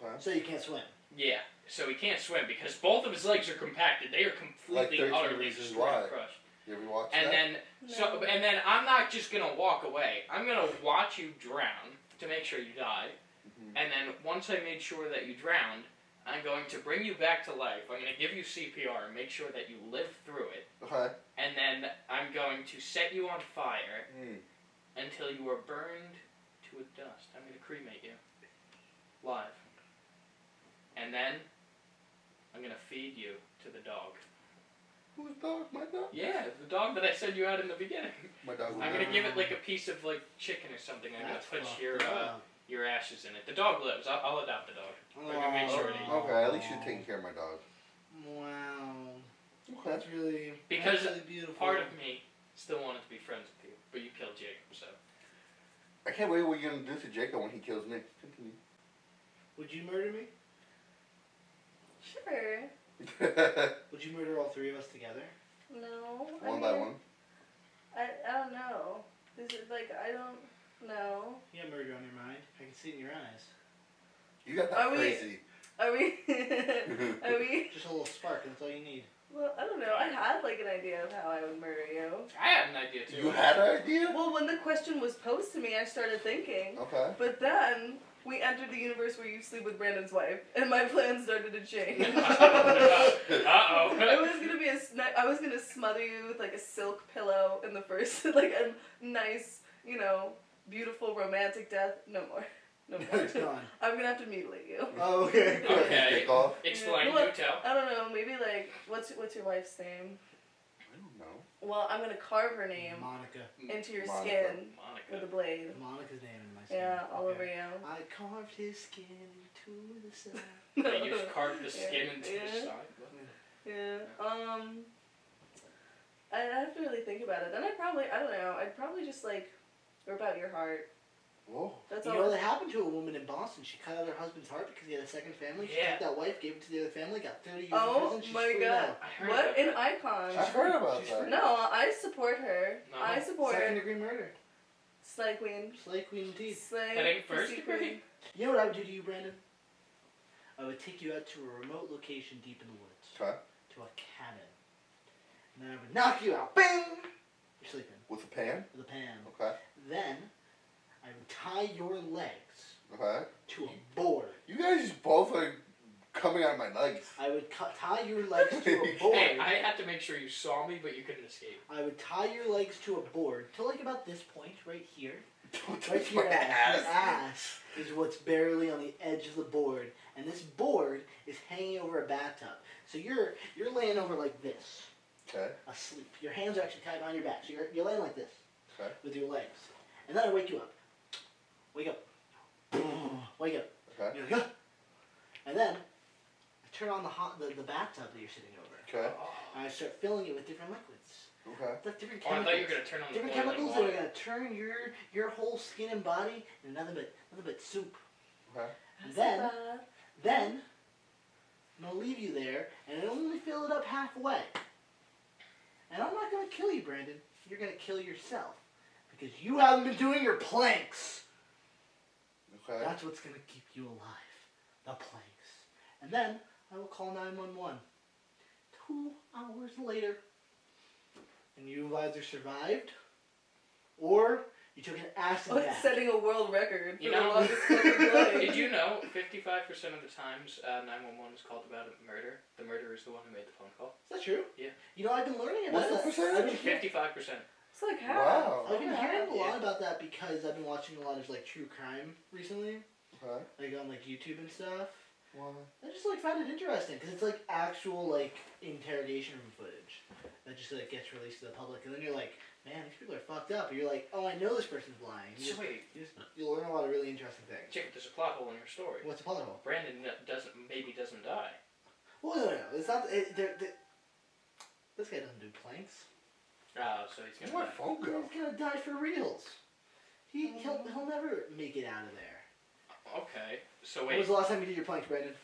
Okay. So you can't swim. Yeah, so he can't swim because both of his legs are compacted. They are Like completely, 13 utterly Reasons destroyed Why. and crushed. You ever watch And that? then I'm not just gonna walk away. I'm gonna watch you drown to make sure you die. Mhm. And then once I made sure that you drowned, I'm going to bring you back to life. I'm gonna give you CPR and make sure that you live through it. Okay. And then I'm going to set you on fire Mm. until you are burned to a dust. I'm gonna cremate you live. And then I'm gonna feed you to the dog. Whose dog? My dog? Yeah, the dog that I said you had in the beginning. My dog. I'm gonna give it like a piece of like chicken or something. I'm That's gonna put fucked your ashes in it. The dog lives. I'll adopt the dog. We're gonna make sure it eats. Okay, at least you're taking care of my dog. Wow. Okay. That's really Because that's really beautiful. Part of me still wanted to be friends with you. but you killed Jacob, so. I can't wait what you're gonna do to Jacob when he kills me. Continue. Would you murder me? Sure. Would you murder all three of us together? No. One by one. I don't know. Is it like I don't know? You got murder on your mind. I can see it in your eyes. You got that Are we- crazy. Are we? Are we? Just a little spark, that's all you need. Well, I don't know. I had like an idea of how I would murder you. I had an idea too. You had an idea? Well, when the question was posed to me, I started thinking. Okay. But then we entered the universe where you sleep with Branden's wife, and my plans started to change. Uh-oh. I was gonna be I was gonna smother you with like a silk pillow in the first, like a nice, beautiful romantic death. No more. No more. It's gone. I'm gonna have to mutilate you. Oh, okay. Okay. Take off. Explain, Well, do tell. I don't know. Maybe like what's your wife's name? I don't know. Well, I'm gonna carve her name Monica. into your Monica. skin with a Monica. blade. Monica's name in my skin. Yeah, all Okay. over you. I carved his skin into the side. You just carved the skin into the Yeah. side. Yeah. I'd have to really think about it. Then I don't know. I'd probably just like rip out your heart. Whoa. That's You all. know that happened to a woman in Boston. She cut out her husband's heart because he had a second family. She Yeah. took that wife, gave it to the other family, got 30 years Oh in prison. She's my free God. now. I heard What about an that. icon. I've heard about She's that. free. No, I support her. No. I support Second her. degree murder. Slay queen. Slay queen indeed. Slay. That ain't first pussy degree? queen. You know what I would do to you, Brandon? I would take you out to a remote location deep in the woods. Okay. To a cabin. And then I would knock you out. Bing! You're sleeping. With a pan? With a pan. Okay. Then, I would tie your legs Okay. to a board. You guys both are coming on my legs. I would tie your legs to a board. Hey, I had to make sure you saw me, but you couldn't escape. I would tie your legs to a board to like about this point right here. Don't Right touch to your my ass. ass. Your ass is what's barely on the edge of the board, and this board is hanging over a bathtub. So you're laying over like this, Okay. asleep. Your hands are actually tied behind your back, so you're laying like this Okay. with your legs. And then I wake you up. Wake up. Wake up. Okay. You're like, "Ah." And then I turn on the bathtub that you're sitting over. Okay. And I start filling it with different liquids. Okay. Like different Oh, I chemicals. thought you were going to turn on the Different boiling chemicals that are water. gonna turn your whole skin and body into nothing but soup. Okay. And That's then not bad. then I'm gonna leave you there and only fill it up halfway. And I'm not gonna kill you, Brandon. You're gonna kill yourself because you haven't been doing your planks. Okay. That's what's gonna keep you alive. The planks. And then I will call 911. 2 hours later. And you either survived or you took an acid Like bath. setting a world record for You the know- longest fucking delay. Did you know 55% of the times 911 is called about a murder? The murderer is the one who made the phone call. Is that true? Yeah. You know, I've been learning about What's the that. percentage? I've been, 55%. It's like how? Wow. I've been hearing a Yeah. lot about that because I've been watching a lot of like true crime recently, Okay. like on like YouTube and stuff. Why? I just like found it interesting because it's like actual like interrogation room footage that just like gets released to the public, and then you're like, man, these people are fucked up. And you're like, oh, I know this person's lying. So wait, You'll learn a lot of really interesting things. Jacob, there's a plot hole in your story. What's the plot hole? Brandon doesn't die. Well, no. It's not. This guy doesn't do planks. Oh, so he's gonna Where'd die. phone go? He's gonna die for reals. He'll never make it out of there. Okay, so When wait. was the last time you did your planks, Brandon?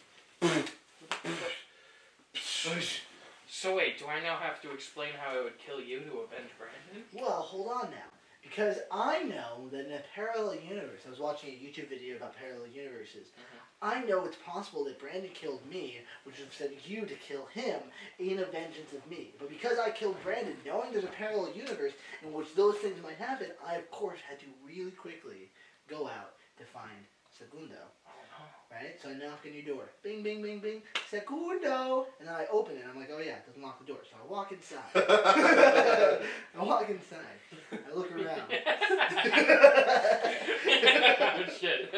So wait, do I now have to explain how I would kill you to avenge Brandon? Well, hold on now. Because I know that in a parallel universe, I was watching a YouTube video about parallel universes. I know it's possible that Brandon killed me, which would have sent you to kill him in a vengeance of me. But because I killed Brandon, knowing there's a parallel universe in which those things might happen, I of course had to really quickly go out to find Segundo. Right? So I knock on your door. Bing, bing, bing, bing. Segundo! And then I open it and I'm like, oh yeah, it doesn't lock the door. So I walk inside. I walk inside. I look around. Oh shit.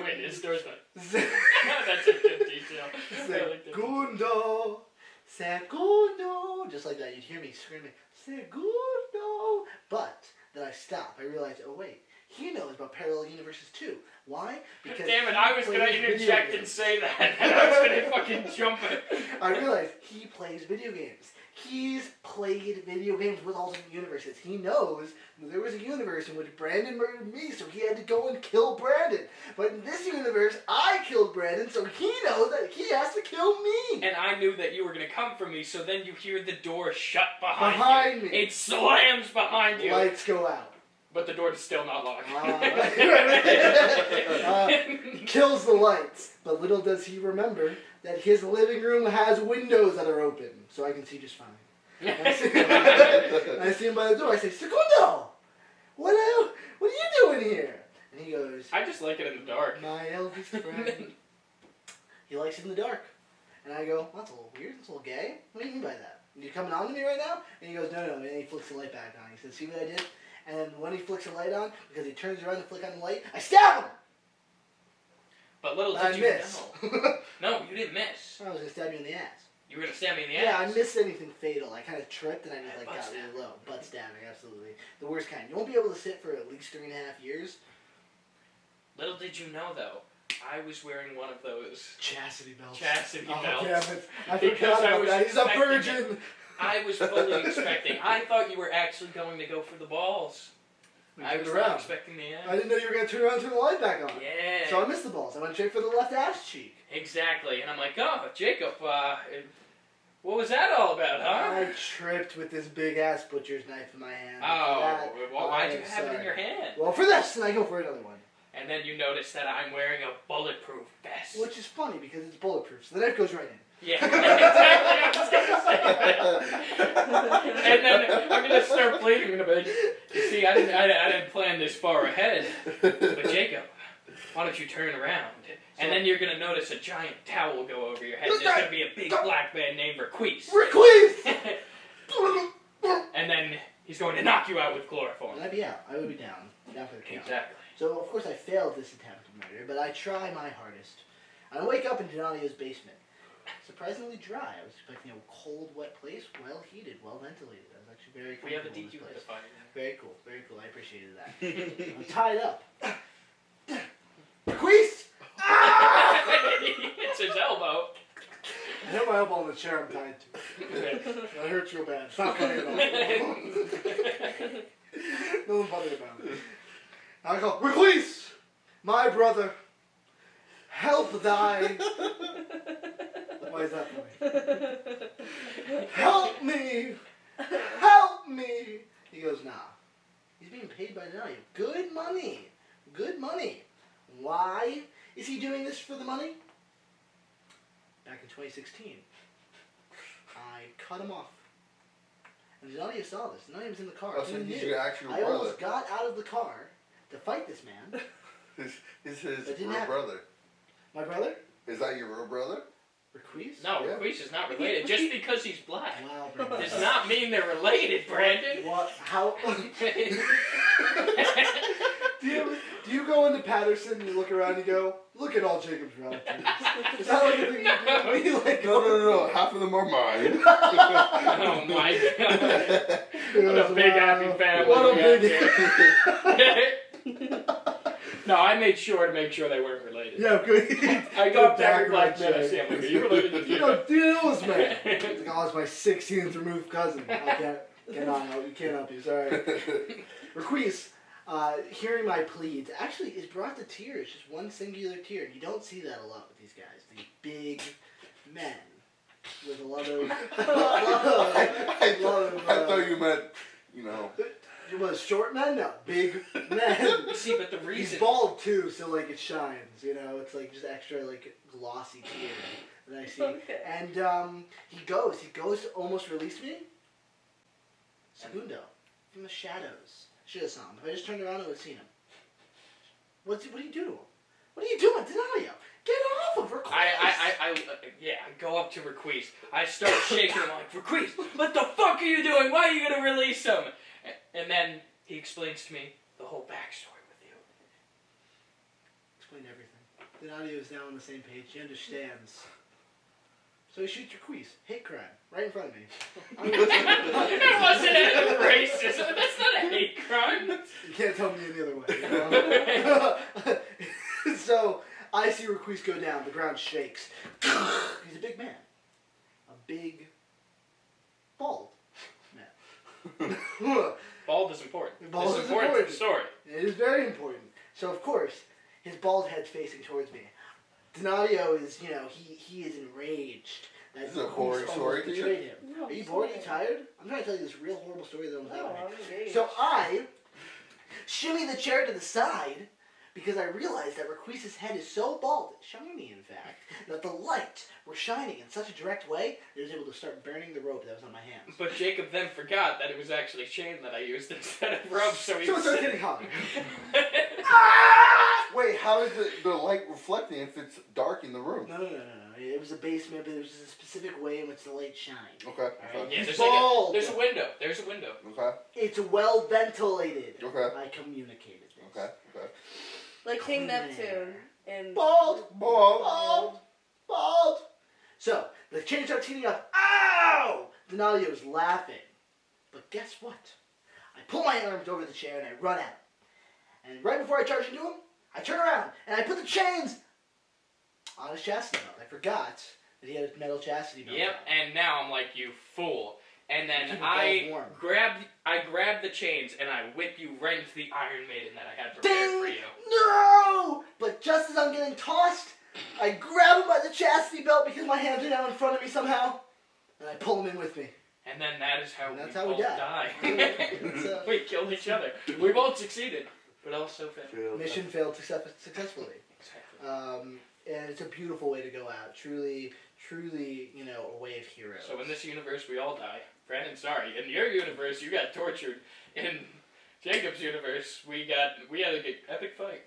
Wait, his door's not. That's a good detail. I like that. Segundo! Segundo! Just like that, you'd hear me screaming, Segundo! But then I stop. I realize, oh wait, he knows about parallel universes too. Why? Because Damn it, I was he gonna plays video interject and games. say that, and I was gonna fucking jump it. I realized he plays video games. He's played video games with alternate universes. He knows there was a universe in which Branden murdered me, so he had to go and kill Branden. But in this universe, I killed Branden, so he knows that he has to kill me. And I knew that you were going to come for me, so then you hear the door shut behind you. me. It slams behind you. Lights go out. But the door is still not locked. Kills the lights. But little does he remember that his living room has windows that are open, so I can see just fine. And I see him by the door. I say, Segundo! What are you doing here? And he goes, I just like it in the dark. My eldest friend. He likes it in the dark. And I go, well, that's a little weird. That's a little gay. What do you mean by that? You coming on to me right now? And he goes, no. And he flicks the light back on. He says, see what I did? And when he flicks the light on, because he turns around to flick on the light, I stab him! But little did you know. No, you didn't miss. I was going to stab you in the ass. You were going to stab me in the Yeah, ass? I missed anything fatal. I kind of tripped and I just got really low. Butt stabbing, absolutely. The worst kind. You won't be able to sit for at least 3.5 years. Little did you know, though, I was wearing one of those chastity belts. Belts. Damn it. I Because forgot I about was that. He's a expecting virgin. I was fully expecting. I thought you were actually going to go for the balls. I was not expecting the ass. I didn't know you were going to turn around and turn the light back on. Yeah. So I missed the balls. I went straight for the left ass cheek. Exactly. And I'm like, oh, Jacob, what was that all about, huh? I tripped with this big ass butcher's knife in my hand. Oh, well, why'd you have it in your hand? Well, for this, and I go for another one. And then you notice that I'm wearing a bulletproof vest. Which is funny because it's bulletproof, so the knife goes right in. Yeah, exactly. I was gonna say that. And then I'm gonna start bleeding in a bit. You see, I didn't plan this far ahead. But Jacob, why don't you turn around? And then you're gonna notice a giant towel go over your head. And there's gonna be a big black man named Requise. Requise! And then he's going to knock you out with chloroform. And I'd be out. I would be down for the count. Exactly. So of course I failed this attempt at murder, but I try my hardest. I wake up in Donalio's basement. Surprisingly dry. I was expecting a cold, wet place, well heated, well ventilated. I was actually very comfortable. We have a in this place. dehumidifier. Very cool, very cool. I appreciated that. I'm tied up. Requise! It's his elbow. I hit my elbow on the chair I'm tied to. That hurts real bad. It's not funny at all. Nothing funny about it. I go, Requise! My brother, help thy... Why is that funny? Help me! Help me! He goes, nah. He's being paid by Donalio. Good money. Good money. Why is he doing this for the money? Back in 2016, I cut him off. And Donalio saw this. Donalio was in the car. Oh, so he's your actual I brother. almost got out of the car to fight this man. Is his That didn't real happen. brother? My brother? Is that your real brother? Requise? No, Yeah. Requise is not related. Just because he's black Wow, Brandon. does not mean they're related, Branden. What? How? Do you go into Patterson and you look around and you go, look at all Jacob's relatives? Is that like a thing you do? You like, No. Half of them are mine. Oh my god. What a big happy family. What a we big... got. No, I made sure to make sure they weren't related. Yeah, good. I got every black man I see. I'm like, are you related to You you? don't know this man. It's like, oh, it's my 16th removed cousin. I cannot help you. Can't help you. Sorry. Requise, hearing my pleads, actually is brought to tears. Just one singular tear. You don't see that a lot with these guys. These big men with a lot of... I thought you meant, you know... You was short men? No, big men. See, but the He's reason... bald too, so like it shines, you know. It's like just extra like glossy tear that I see. Okay. And he goes to almost release me. Segundo, from the shadows. Should have saw him. If I just turned around, I would have seen him. What do you do to him? What are you doing, Donalio? Get off of Requise! I go up to Requise. I start shaking him like, Requise, what the fuck are you doing? Why are you gonna release him? And then he explains to me the whole backstory with you. Explain everything. Donalio is now on the same page. He understands. So he shoots Requise. Hate crime. Right in front of me. It wasn't a racism. That's not a hate crime. You can't tell me any other way. You know? So I see Requise go down. The ground shakes. He's a big man. A big bald. Bald is important. Bald It's is important to the story. It is very important. So of course, his bald head's facing towards me. Donadio is, he is enraged. That This is a boring story to you? betrayed him. No, Are you I'm bored? Are sorry. you tired? I'm trying to tell you this real horrible story that almost No, happened. I'm engaged. So I shimmy the chair to the side because I realized that Requisa's head is so bald, shiny in fact, that the light was shining in such a direct way that it was able to start burning the rope that was on my hands. But Jacob then forgot that it was actually chain that I used instead of rope, so he So it was started getting hotter. Wait, how is the light reflecting if it's dark in the room? No. It was a basement, but there was a specific way in which the light shined. Okay. Alright. Yeah, He's there's bald. there's a window. There's a window. Okay. It's well ventilated. Okay. I communicated this. Okay. Like King Neptune in... Bald. Ball. Bald. So, the chain starts heating up. Ow! Denalia was laughing. But guess what? I pull my arms over the chair and I run at him. And right before I charge into him, I turn around and I put the chains on his chastity belt. I forgot that he had a metal chastity belt. Yep, and now I'm like, you fool. And then Keep the I balls warm. grab the chains and I whip you right into the Iron Maiden that I had prepared for Ding! you. No! But just as I'm getting tossed, I grab him by the chastity belt because my hands are now in front of me somehow, and I pull him in with me. And then that is how And that's we how we both die. die. It's, We killed each other. We both succeeded, but also failed. Mission failed successfully. Exactly. And it's a beautiful way to go out. Truly, a way of heroes. So in this universe, we all die. Branden, sorry. In your universe, you got tortured. In Jacob's universe, we had an epic fight.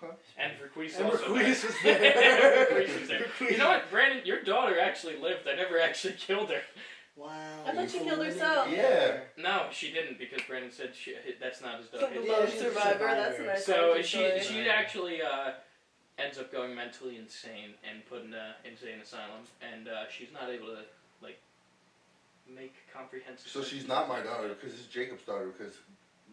Okay. And Requise And also Requise died. was there. Requise was there. You know what, Branden? Your daughter actually lived. I never actually killed her. Wow. I thought she killed herself. Yeah. No, she didn't because Branden said that's not his It's daughter. like a Yeah, love she's a survivor. survivor. That's a nice So origin she story. actually ends up going mentally insane and put in an insane asylum, and she's not able to make comprehensive. So sense she's of not my what's daughter happening. because it's Jacob's daughter because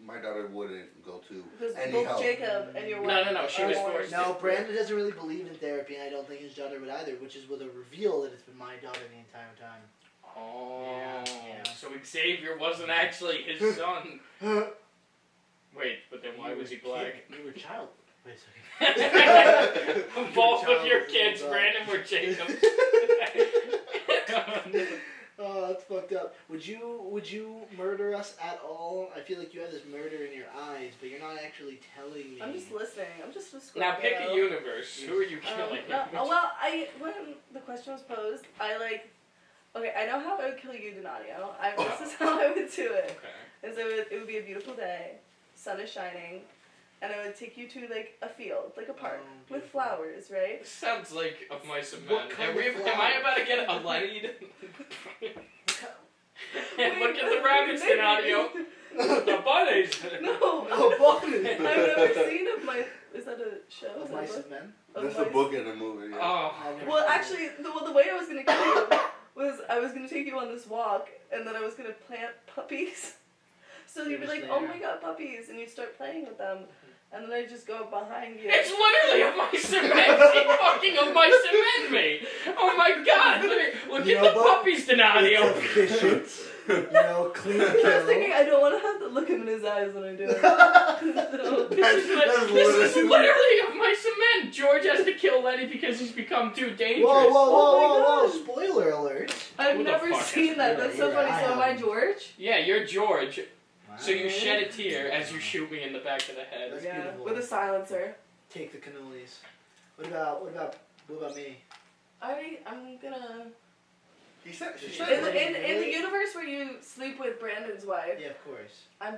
my daughter wouldn't go to Because any both help. Jacob and your No, wife she was are forced. No, Branden doesn't really believe in therapy, and I don't think his daughter would either, which is with a reveal that it's been my daughter the entire time. Oh, Yeah. so Xavier wasn't actually his son. Wait, but then why was he black? You were a child. Wait a second. Both of your Child, kids, oh, Branden, were Jacob. Oh, that's fucked up. Would you murder us at all? I feel like you have this murder in your eyes, but you're not actually telling me. I'm just listening. I'm just a Scorpio. Now pick a universe. Who are you killing? Well, when the question was posed, okay, I know how I would kill you, Donadio. This is how I would do it. Okay. Is it would be a beautiful day, sun is shining, and I would take you to like a field, like a park, with beautiful. flowers, right? This sounds like of mice and What men. kind of Am I flowers? about to get a lead? Wait, Look at the rabbits, maybe. Donadio. The bunnies. No. Oh, bonus! I've never seen of my. Is that a show? Is Of that Mice a book? and Men? Of That's a mice? book in a movie. Yeah. Oh. I've never Well, seen actually, the way I was gonna kill you was I was gonna take you on this walk, and then I was gonna plant puppies. So you'd be like, "Oh my god, puppies!" and you'd start playing with them, and then I'd just go behind you. It's literally a mice and men. She fucking a mice and men me. Oh my god. Look You at know, the but puppies, It's Donadio. efficient. Clean I was thinking kill. I don't want to have to look him in his eyes when I do it. So- This is literally a mice and men. George has to kill Lenny because he's become too dangerous. Oh my God. Spoiler alert. I've Who the never fuck seen has- that. That's so you're funny. right. So am I George? Yeah, you're George. So you Wow. shed a tear as you shoot me in the back of the head. That's Yeah, beautiful. with a silencer. Take the cannolis. What about me? I'm gonna. She said. In the universe where you sleep with Brandon's wife, Yeah, of course. I'm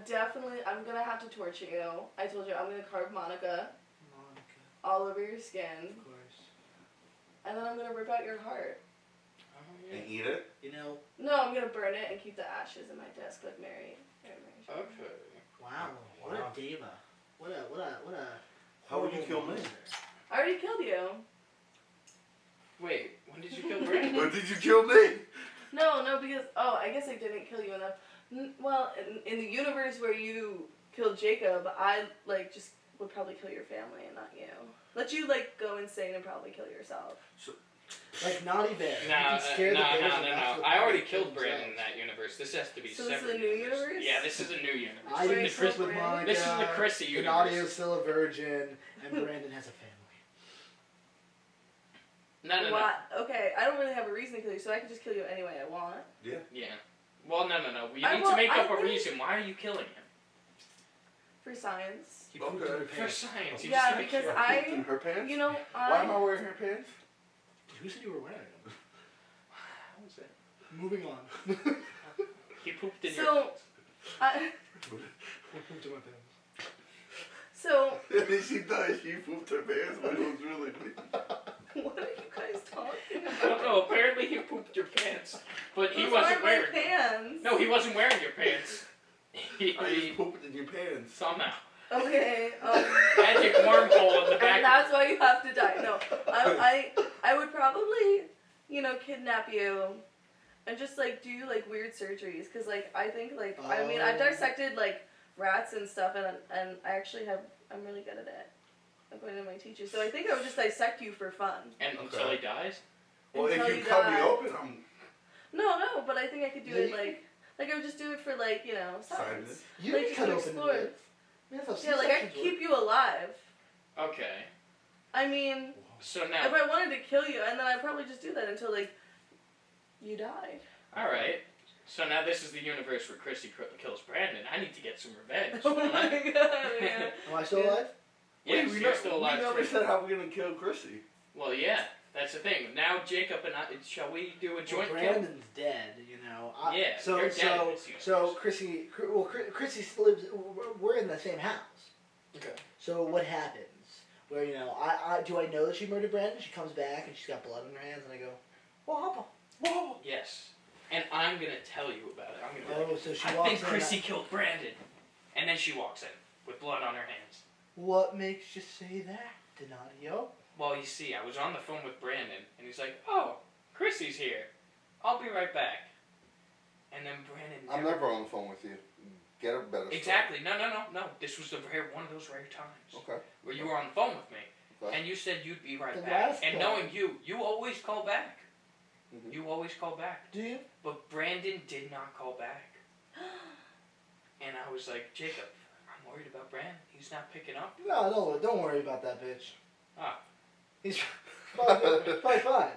gonna have to torture you. I told you I'm gonna carve Monica Monica, all over your skin, of course. and then I'm gonna rip out your heart. Oh, And eat it. You know, No, I'm gonna burn it and keep the ashes in my desk like Mary. Okay. wow, what Wow. a diva. What a. How would you horrible kill me? monster. I already killed you. Wait, when did you kill Brandon? Or did you kill me? No, because I guess I didn't kill you enough. Well, in the universe where you killed Jacob, I would probably kill your family and not you. Let you go insane and probably kill yourself. Like Naughty Bear. No. I already killed Branden in that universe. This has to be So separate. this is a new universe? Yeah, this is a new universe. I didn't Wait, Chris so with Branden- Monica. This is the Chrissy universe. Nadia is still a virgin, and Branden has a family. No. What? Okay, I don't really have a reason to kill you, so I can just kill you any way I want. Yeah. Well, no. You I need will- to make I up a think- reason. Why are you killing him? For science. He pooped in her For pants. science. You Yeah, just because make Pooped in I, her pants? you know, Why am I wearing her pants? Who said you were wearing them? How was that? Moving on. He pooped in So- your pants. Who pooped in my pants? So, She does. She pooped her pants, but it was really me. what are you guys talking I don't about? know. Apparently he pooped your pants, but he Those wasn't aren't my wearing. pants. No, he wasn't wearing your pants. I just pooped in your pants. Somehow. Okay, Magic wormhole in the and back. that's why you have to die. No, I would probably, you know, kidnap you, and just like do like weird surgeries, cause like I think like I mean I've dissected like rats and stuff, and I actually I'm really good at it, according to my teacher. So I think I would just dissect you for fun. And until he dies. Well, Until if you you cut me die. open, No, but I think I could do Yeah, it you- like I would just do it for like, you know, science. You Like, can cut to open explore. the lips. Yeah, like I could keep you alive. Okay. I mean, So if now, I wanted to kill you, and then I'd probably just do that until like you died. all right. So now this is the universe where Chrissy kills Branden. I need to get some revenge. Oh my god, yeah. Am I still alive? Yes, you're still alive. We never too. said how we're gonna kill Chrissy. Well, yeah, that's the thing. Now Jacob and I, shall we do a joint kill? Brandon's dead, you know. Yeah, So you're dead in this universe. Chrissy lives. We're in the same house. Okay. So what happens? Where you know, I know that she murdered Branden. She comes back and she's got blood on her hands, and I go, "Whoa, whoa." Yes. And I'm gonna tell you about it. I'm gonna be like, So she I walks think in. Chrissy killed Branden. And then she walks in with blood on her hands. What makes you say that, Donadio? Well, you see, I was on the phone with Branden, and he's like, "Oh, Chrissy's here. I'll be right back." And then Branden. I'm never on the phone with you. Get a better story. Exactly. No. This was one of those rare times Okay. where you were on the phone with me, Okay. and you said you'd be right The back. last And time. knowing you always call back. Mhm. You always call back. Do you? But Branden did not call back. And I was like, Jacob, I'm worried about Branden. He's not picking up. No, don't worry about that bitch. Ah. He's probably fine.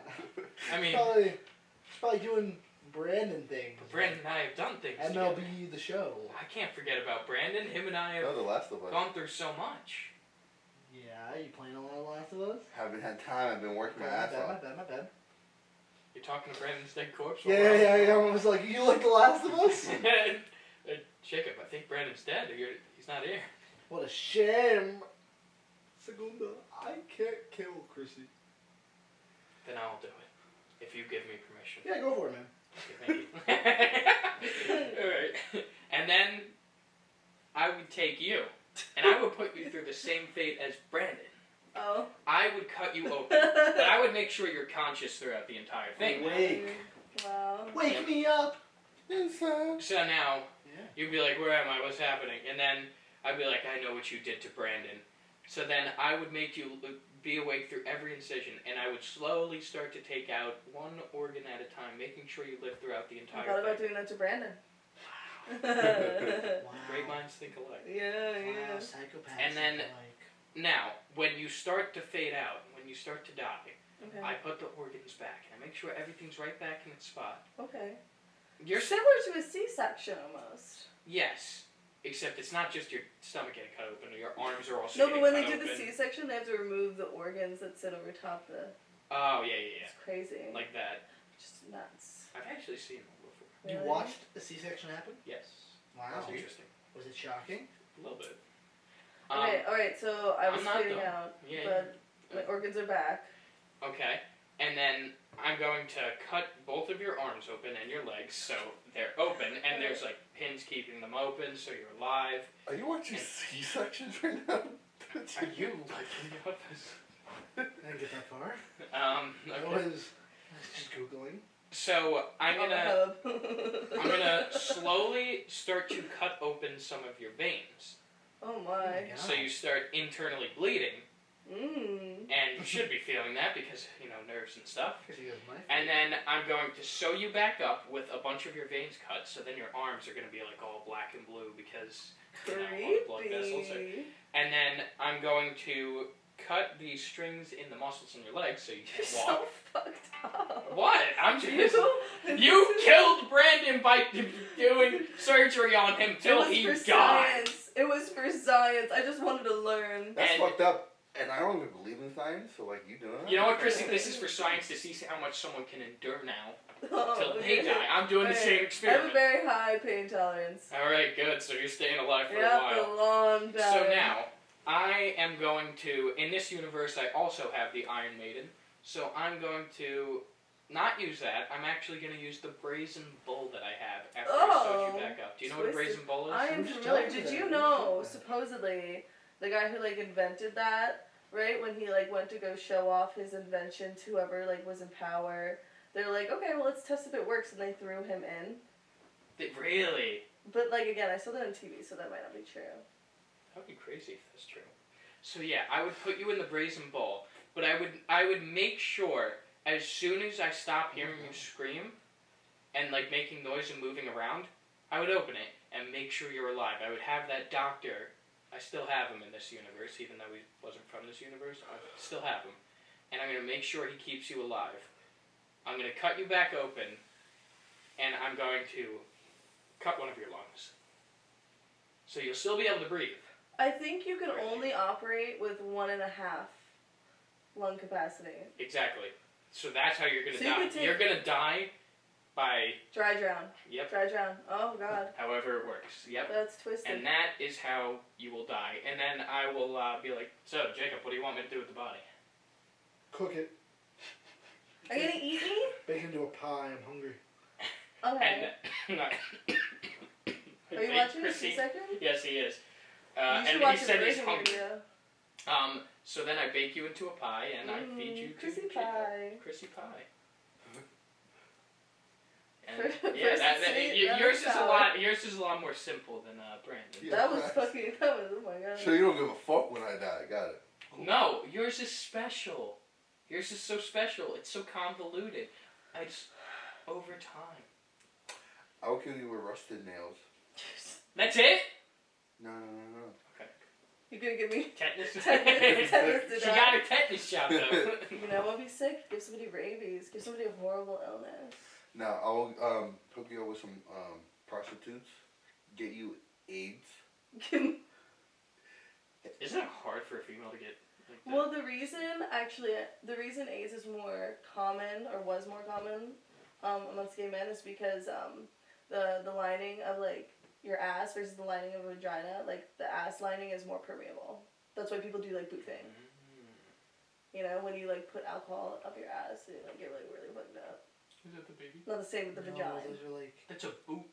I mean, He's probably doing Brandon things. but Branden and I have done things MLB together. the show. I can't forget about Branden. Him and I No, have The Last of Us. gone through so much. Yeah, you playing a lot of Last of Us? Haven't had time. I've been working my ass off. My bad. You're talking to Branden's dead corpse? Yeah. I was like, you like The Last of Us? Jacob, I think Branden's dead. He's not here. What a shame. Segunda, I can't kill Chrissy. Then I'll do it. If you give me permission. Yeah, go for it, man. Okay, thank you. Alright. And then I would take you. And I would put you through the same fate as Branden. Oh. I would cut you open. But I would make sure you're conscious throughout the entire thing. Wake. Wow. Wake me up. Inside. So now, Yeah. you'd be like, where am I? What's happening? And then I'd be like, I know what you did to Branden. So then I would make you be awake through every incision, and I would slowly start to take out one organ at a time, making sure you live throughout the I entire thought about thing. doing that to Branden. Wow. Great minds think alike. Yeah. Wow, psychopaths. And then- like. Now, when you start to fade out, when you start to die, Okay. I put the organs back, and I make sure everything's right back in its spot. Okay. You're Similar to a C-section almost. Yes, except it's not just your stomach getting cut open, your arms are also No, getting but when cut they do the open. C-section, they have to remove the organs that sit over top the. Oh, yeah. It's crazy. Like that. Just nuts. I've actually seen them before. You Really? watched a C-section happen? Yes. Wow. That's interesting. Was it shocking? A little bit. Okay, alright, so I was I'm not fading done. out, Yeah, but my organs are back. Okay, and then I'm going to cut both of your arms open and your legs so they're open, and there's like pins keeping them open so you're alive. Are you watching C-sections right now? Are you liking the office? I didn't get that far. I Okay. was just Googling. So I'm On the gonna hub. slowly start to cut open some of your veins. Oh my my. God. So you start internally bleeding, And you should be feeling that because, nerves and stuff. And And then I'm going to sew you back up with a bunch of your veins cut, so then your arms are going to be like all black and blue because all the blood vessels are. And then I'm going to cut the strings in the muscles in your legs so you can walk. So fucked up. What? I'm just. You killed Branden by doing surgery on him till he died. Science. It was for science. I just wanted to learn. That's fucked up. And I don't even believe in science, so you doing that? You know what, Chrissy? This is for science to see how much someone can endure now until they Okay. die. I'm doing the same experiment. I have a very high pain tolerance. Alright, good. So you're staying alive for a Yeah, while. for a long time. So now, I am going to, in this universe, I also have the Iron Maiden. So I'm going to not use that. I'm actually going to use the Brazen Bull that I have after I sewed you back up. Do you know what a Brazen Bull is? I am familiar. Did you know, supposedly, the guy who, invented that, right, when he, went to go show off his invention to whoever, was in power, they're like, okay, well, let's test if it works, and they threw him in. Really? But, again, I saw that on TV, so that might not be true. That would be crazy if that's true. So yeah, I would put you in the Brazen Bull, but I would make sure as soon as I stop hearing you scream and making noise and moving around, I would open it and make sure you're alive. I would have that doctor. I still have him in this universe, even though he wasn't from this universe. I still have him, and I'm gonna make sure he keeps you alive. I'm gonna cut you back open, and I'm going to cut one of your lungs, so you'll still be able to breathe. I think you can only operate with 1.5 lung capacity. Exactly. So that's how you're gonna So die. You're gonna die by dry drown. Yep. Dry drown. Oh god. However it works. Yep. That's twisted. And that is how you will die. And then I will be like, so Jacob, what do you want me to do with the body? Cook it. Are you gonna eat me? Bake it into a pie. I'm hungry. Okay. And Are you watching the C-section? Yes, he is. You And should he watch said the he's version hungry. video. So then I bake you into a pie and I feed you to Chrissy Jacob. pie. Chrissy pie. And First yeah, sweet, yours is a sour. lot. Yours is a lot more simple than Branden. Yeah. That was fucking. That was. Oh my god. So you don't give a fuck when I die. Got it. Cool. No, yours is special. Yours is so special. It's so convoluted. It's over time. I'll kill you with rusted nails. That's it? No. Okay. You gonna give me Tetanus. tetanus She got a tetanus shot though. You know what? Be sick. Give somebody rabies. Give somebody a horrible illness. Now I'll hook you up with some prostitutes. Get you AIDS. Isn't it hard for a female to get? Well, the reason AIDS is more common or was more common amongst gay men is because the lining of your ass versus the lining of a vagina, the ass lining is more permeable. That's why people do boofing. You know, when you put alcohol up your ass, you get really fucked up. Is that the baby? Not the same with the vagina. Those are That's a boot.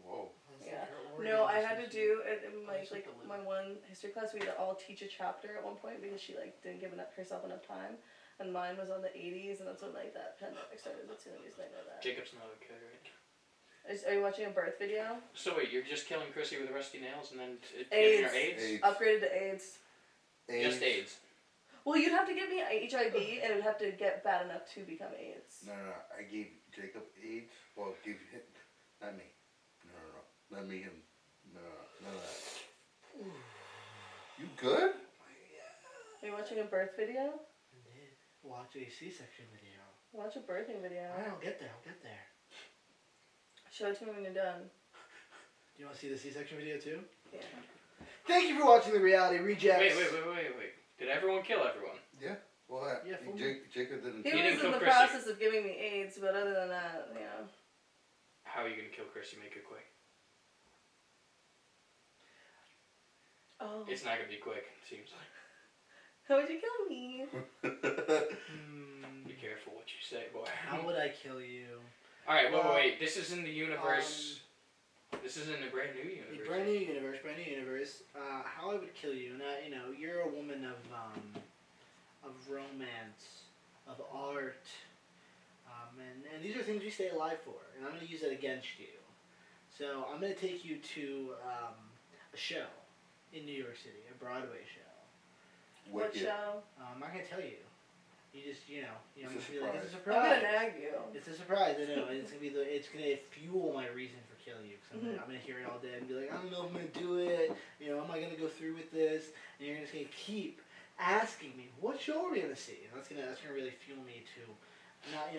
Whoa. Yeah. No, I had to do in my one history class. We had to all teach a chapter at one point because she didn't give herself enough time, and mine was on the 80s, and that's when that pandemic started. That's the only reason I know that. Jacob's not okay, right? Are you watching a birth video? So wait, you're just killing Chrissy with rusty nails and then AIDS. giving her AIDS? Upgraded to AIDS. Just AIDS. Well, you'd have to give me HIV, and it would have to get bad enough to become AIDS. No. I gave Jacob AIDS. Well, give him. Not me. No. Not me. Him. No. None of that. You good? Are you watching a birth video? Indeed. Watch a C-section video. Watch a birthing video. I'll get there. Show it to me when you're done. Do you want to see the C-section video too? Yeah. Thank you for watching The Reality Rejects. Wait. Did everyone kill everyone? Yeah. Well, Yeah, Jacob didn't. He didn't was kill in the Chrissy. process of giving me AIDS, but other than that, yeah. How are you gonna kill Chrissy? Make it quick. Oh. It's not gonna be quick, it seems like. How would you kill me? Be careful what you say, boy. How would I kill you? Alright, wait. This is in the universe. This is in a brand new universe. A brand new universe. How I would kill you? Now, you're a woman of romance, of art, and these are things we stay alive for. And I'm going to use that against you. So I'm going to take you to a show in New York City, a Broadway show. What Wicked. show? I'm not gonna tell you. You just, It's a I'm gonna be like, it's a I'm surprise. gonna nag you. It's a surprise. I know. It's gonna fuel my reason for killing you. Cause I'm gonna hear it all day and be like, I don't know if I'm gonna do it. Am I gonna go through with this? And you're just gonna keep asking me, what show are we gonna see? And that's gonna really fuel me to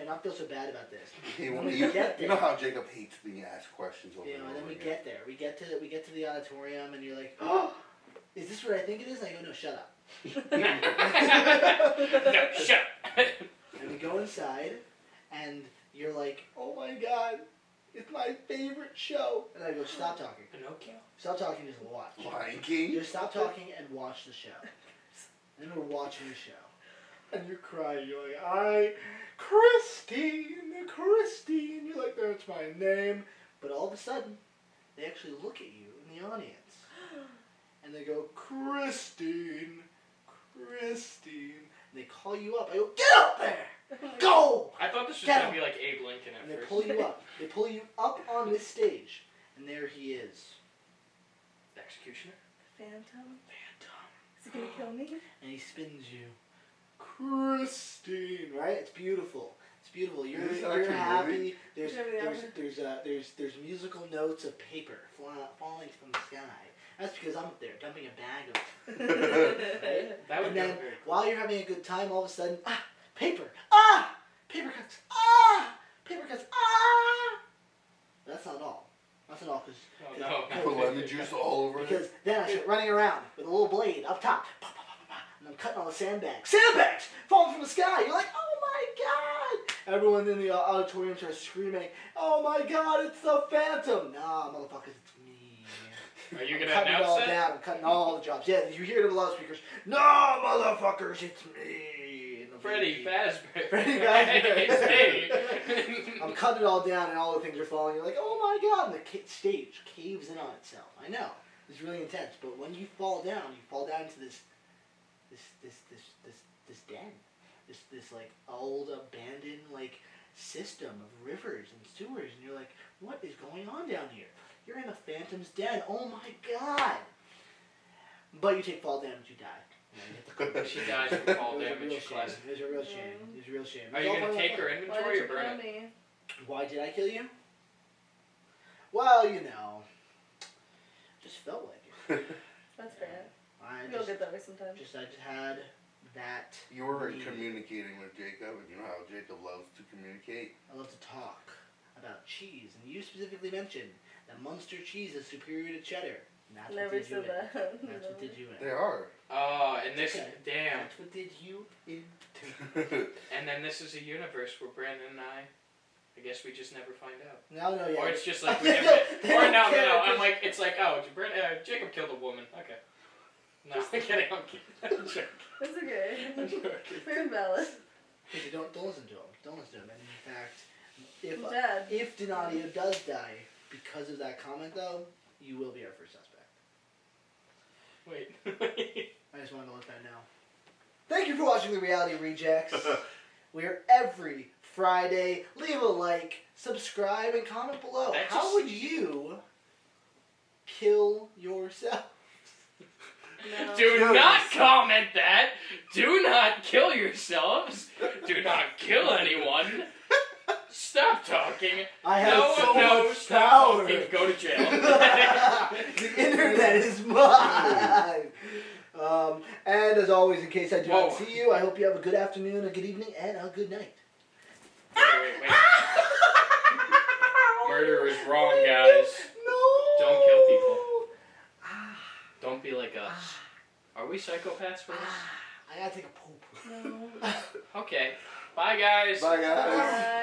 not feel so bad about this. You know how Jacob hates being asked questions over and And over then we again. get there. We get to the auditorium, and you're like, oh, is this what I think it is? And I go, no, shut up. No, shut up. And we go inside, and you're like, oh my god, it's my favorite show. And I go, stop talking. Pinocchio? Stop talking, just watch. Lion King? Just stop talking and watch the show. And we're watching the show. And you're crying, you're like, Christine. You're like, that's my name. But all of a sudden, they actually look at you in the audience. And they go, Christine. And they call you up. I go, get up there! Go! I thought this was Get going to him. be like Abe Lincoln And at they first. pull you up. They pull you up on this stage. And there he is. Executioner? Phantom? Is he gonna kill me? And he spins you. Christine, right? It's beautiful. It's beautiful. You're Is this actually a happy. movie? There's musical notes of paper falling from the sky. That's because I'm up there dumping a bag of it. Right? That would And go then very while you're having a good time, all of a sudden, paper, paper cuts, paper cuts, That's not all. That's not all, Oh, no. Put lemon juice all over it. because then I start running around with a little blade up top, and I'm cutting all the sandbags. Sandbags falling from the sky. You're like, oh my god! Everyone in the auditorium starts screaming, oh my god, it's the Phantom! Nah, motherfuckers, it's me. Are you I'm going to cutting it all announce down. I'm cutting all the jobs. Yeah, you hear it over the loudspeakers. No, motherfuckers, it's me. And I'm Freddie Fazbear. Freddie Fazbear. It's me. I'm cutting it all down, and all the things are falling. You're like, oh my god! And the stage caves in on itself. I know it's really intense, but when you fall down into this den, this like old abandoned like system of rivers and sewers, and you're like, what is going on down here? You're in a Phantom's den. Oh my god! But you take fall damage, you die. She dies from fall It was a damage. real shame. Classic. It was a real shame. It was a real shame. Are you going to take her Why inventory did or you burn kill it? me? Why did I kill you? Well, just felt like it. That's fair. I You'll just, get that way sometimes. I just had that. You were need. communicating with Jacob, and you know how Jacob loves to communicate. I love to talk about cheese, and you specifically mentioned that Munster cheese is superior to cheddar. And that's Never what did you said in. that. That's what did you They in. are. Oh, and this Okay. damn. That's what did you in. And then this is a universe where Branden and I guess we just never find out. No, yeah. Or it's just like we They never. don't- they Or don't no. care, I'm 'cause- like, it's like, oh, Jacob killed a woman. Okay. No, I'm kidding. I'm joking. It's okay. I'm joking. Fair and valid. Hey, don't listen to him. Don't listen to him. And in fact, I'm dead. if Donadio does die because of that comment, though, you will be our first suspect. Wait. I just wanted to let that know. Thank you for watching The Reality Rejects. We're every Friday. Leave a like, subscribe, and comment below. That How just- would you kill yourself? No. Do Kill not yourself. comment that. Do not kill yourselves. Do not kill anyone. Stop talking. I have No so one knows. much Stop power. talking. Go to jail. The internet is mine. And as always, in case I do not Whoa. see you, I hope you have a good afternoon, a good evening, and a good night. Wait. Murder is wrong, guys. No. Don't kill people. Don't be like us. Are we psychopaths for this? I gotta take a poop. No. Okay. Bye, guys. Bye, guys. Bye.